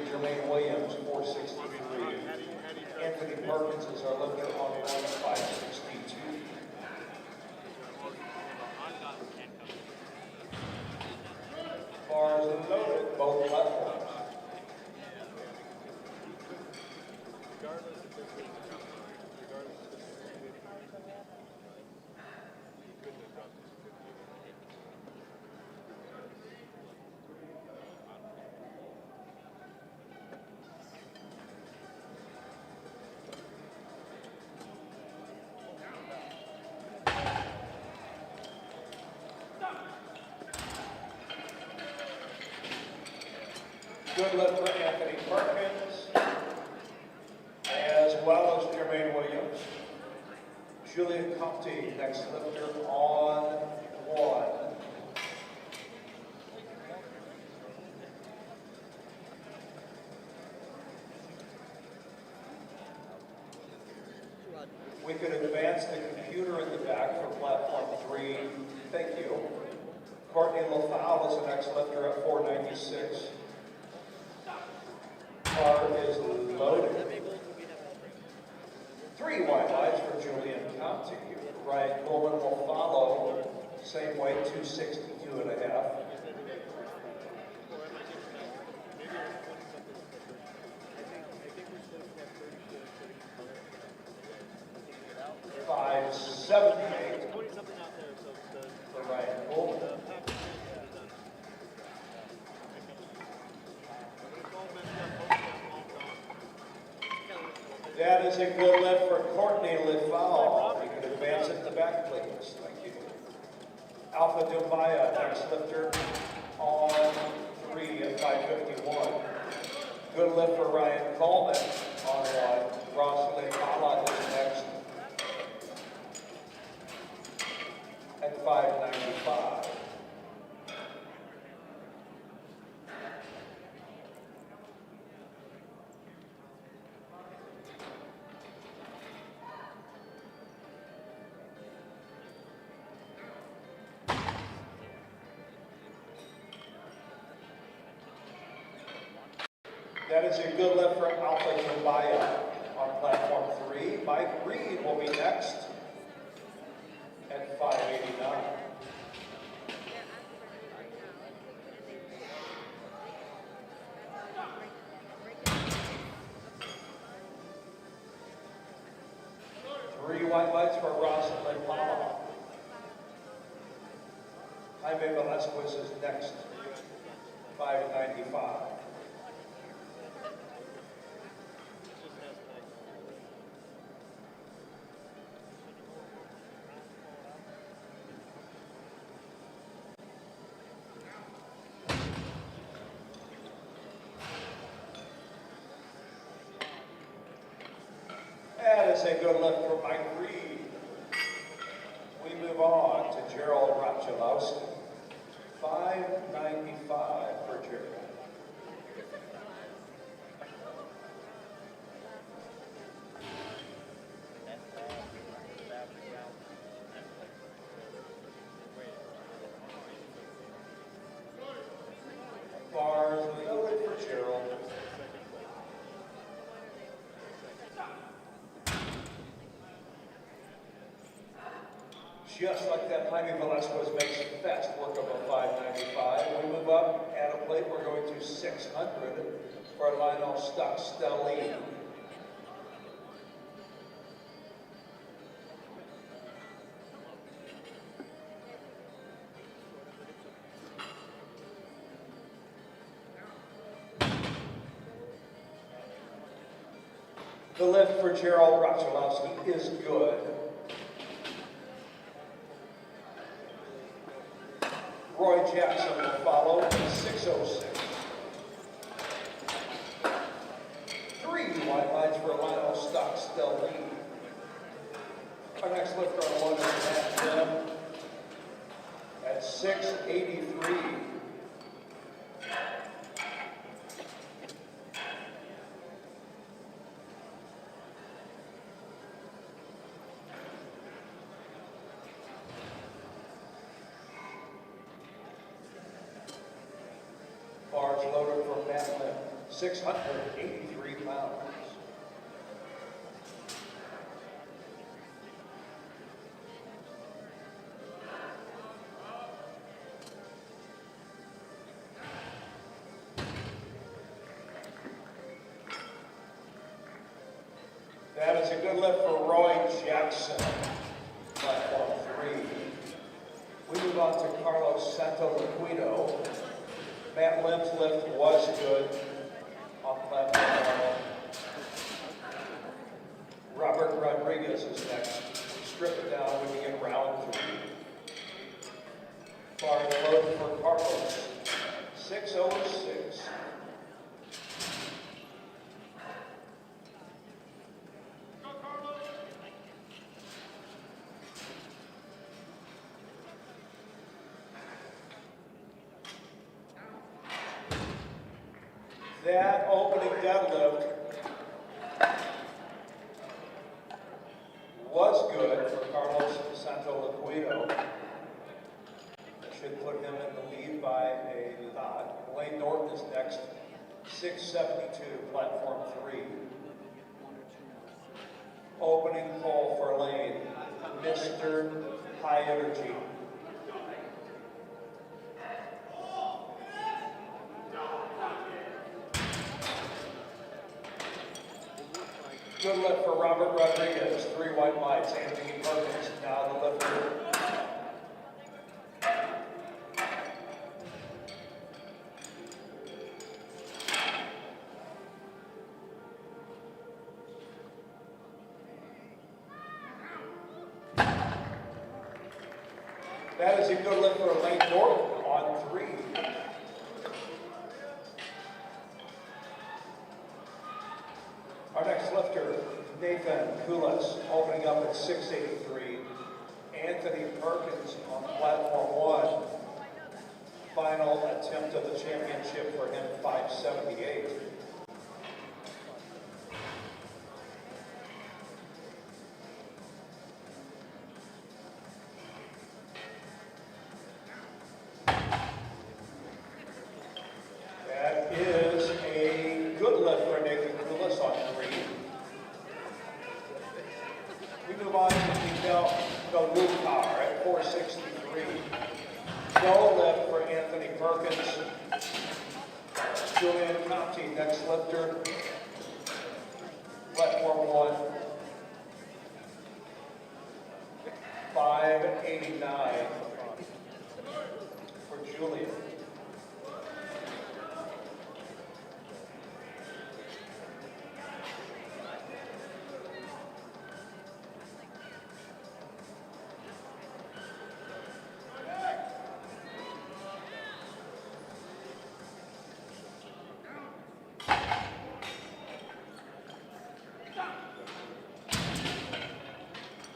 Jermaine Williams, 463. Anthony Perkins is our lifter on 1, 562. Bars loaded, both platforms. Good lift for Anthony Perkins, as well as Jermaine Williams. Julian Compte, next lifter on 1. We could advance the computer in the back for platform 3. Thank you. Courtney LaFowl is the next lifter at 496. Car is loaded. 3 white lights for Julian Compte. Ryan Coleman will follow. Same weight, 262.5. $578 for Ryan Coleman. That is a good lift for Courtney LaFowl. You can advance it in the back, please. Thank you. Alpha Dumbaya, next lifter on 3 at 551. Good lift for Ryan Coleman on 1. Rosalind Kala is next at 595. That is a good lift for Alpha Dumbaya on platform 3. Mike Reed will be next at 589. Three white lights for Rosalind Palma. Jaime Velasquez is next, 595. That is a good lift for Mike Reed. We move on to Gerald Rachalowski. 595 for Gerald. Bars loaded for Gerald. Just like that, Jaime Velasquez makes fast work of a 595. We move up, add a plate, we're going to 600 for Lionel Stuck-Stelline. The lift for Gerald Rachalowski is good. Roy Jackson will follow at 606. 3 white lights for Lionel Stuck-Stelline. Our next lifter on 1 is Matt Jim. at 683. Bars loaded from Deadlift, 683 pounds. That is a good lift for Roy Jackson, platform 3. We move on to Carlos Santoliquido. Matt Lim's lift was good on platform 1. Robert Rodriguez is next. Strip it down when we get round 3. Bar load for Carlos, 606. That opening deadlift was good for Carlos Santoliquido. Should put him in the lead by a lot. Lane Norton is next, 672, platform 3. Opening call for Lane, Mr. High Energy. Good lift for Robert Rodriguez, 3 white lights. Anthony Perkins, now the lifter. That is a good lift for Lane Norton on 3. Our next lifter, Nathan Kulas, opening up at 683. Anthony Perkins on platform 1. Final attempt of the championship for him, 578. That is a good lift for Nathan Kulas on 3. We move on to Miguel Galukar at 463. No lift for Anthony Perkins. Julian Conti, next lifter. Platform 1. 589 for Julian.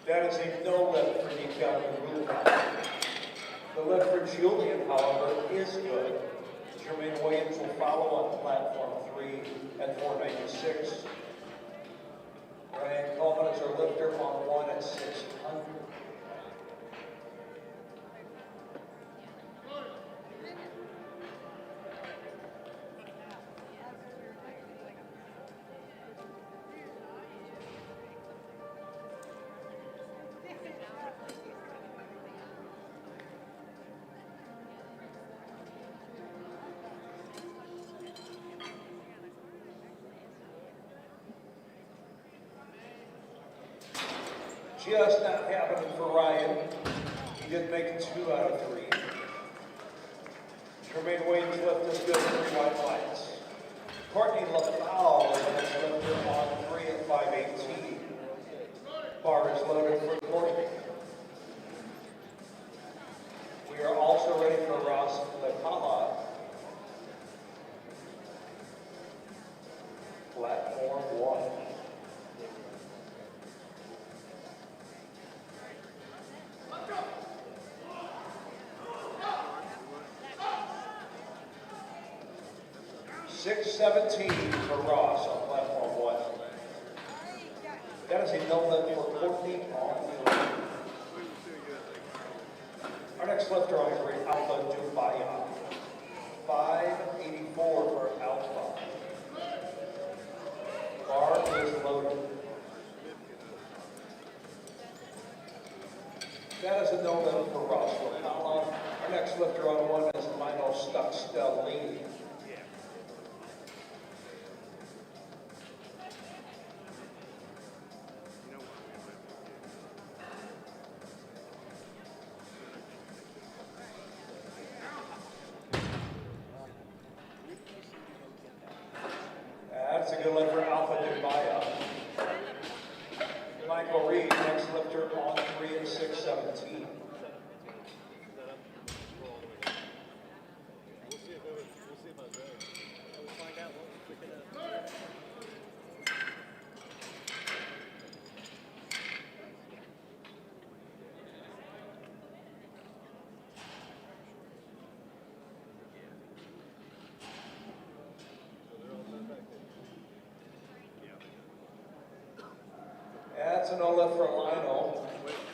That is a no lift for Miguel Galukar. The lift for Julian, however, is good. Jermaine Williams will follow on platform 3 at 496. Ryan Coleman is our lifter on 1 at 600. Just not happening for Ryan. He did make it 2 out of 3. Jermaine Williams lift is good, 3 white lights. Courtney LaFowl is the next lifter on 3 at 518. Bar is loaded for Courtney. We are also ready for Ross LaCala. Platform 1. 6:17 for Ross on platform 1. That is a no lift for Courtney on 3. Our next lifter on the green, Alpha Dubaya. 584 for Alpha. Bar is loaded. That is a no lift for Ross Lopala. Our next lifter on 1 is Lionel Stuckstellini. That's a good lift for Alpha Dubaya. Michael Reed, next lifter on 3 and 6:17. That's a no lift for Lionel.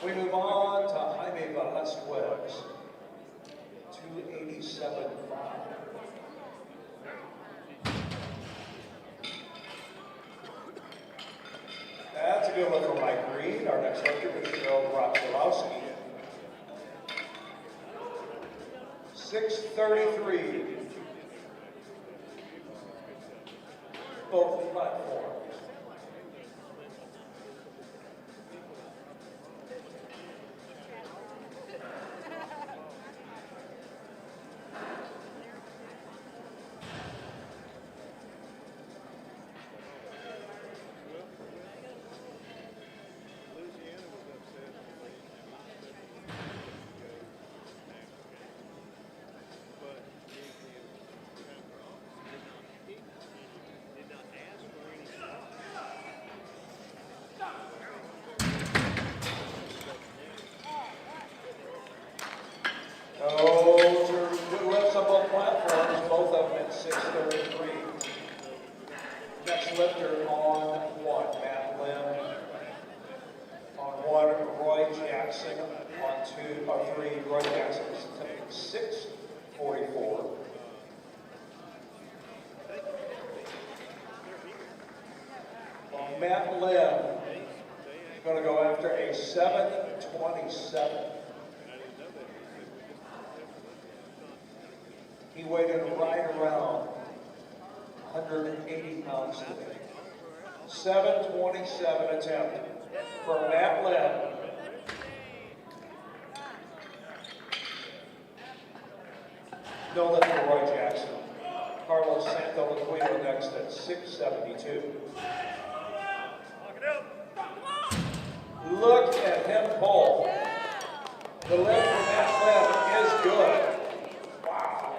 We move on to Jaime Velasquez. 287.5. That's a good lift for Mike Reed. Our next lifter is Gerald Rotzolowski. 6:33. Both platforms. Those are good lifts on both platforms, both of them at 6:33. Next lifter on 1, Matt Lim. On 1, Roy Jackson. On 2, or 3, Roy Jackson is attempting 6:44. Matt Lim is going to go after a 7:27. He weighed in right around 180 pounds today. 7:27 attempt for Matt Lim. No lift for Roy Jackson. Carlos Santoliquino next at 6:72. Look at him pull. The lift for Matt Lim is good. Wow.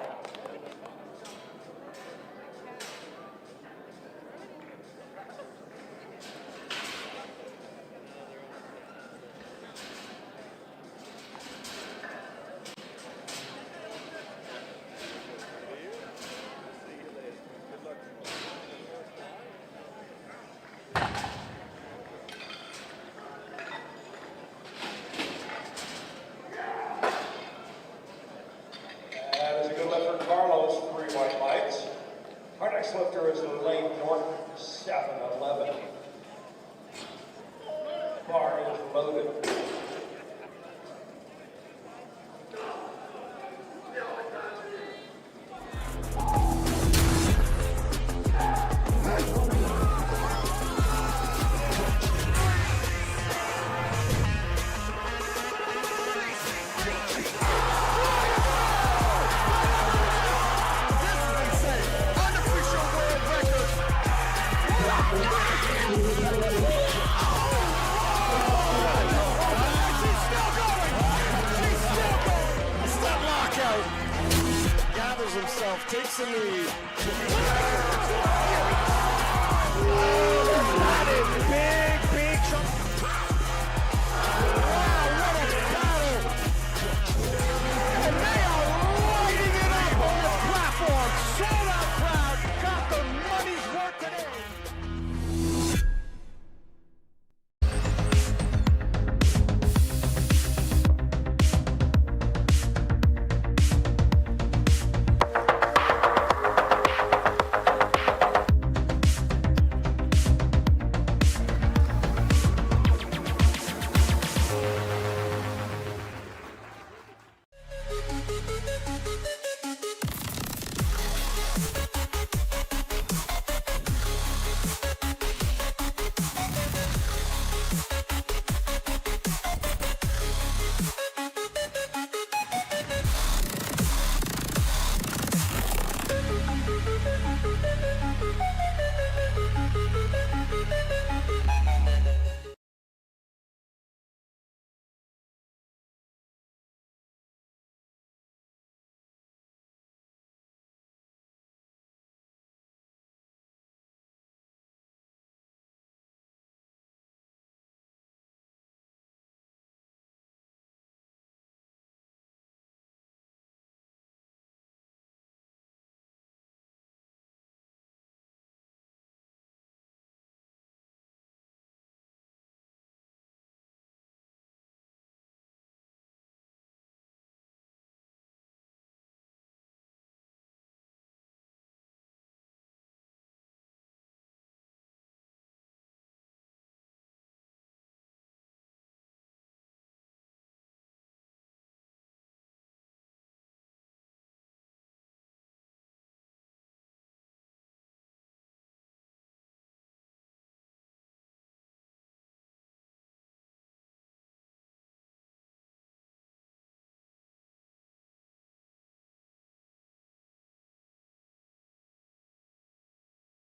Our next lifter is Lane Norton, 7'11". Bar is loaded. Gathers himself, takes the lead. That is big.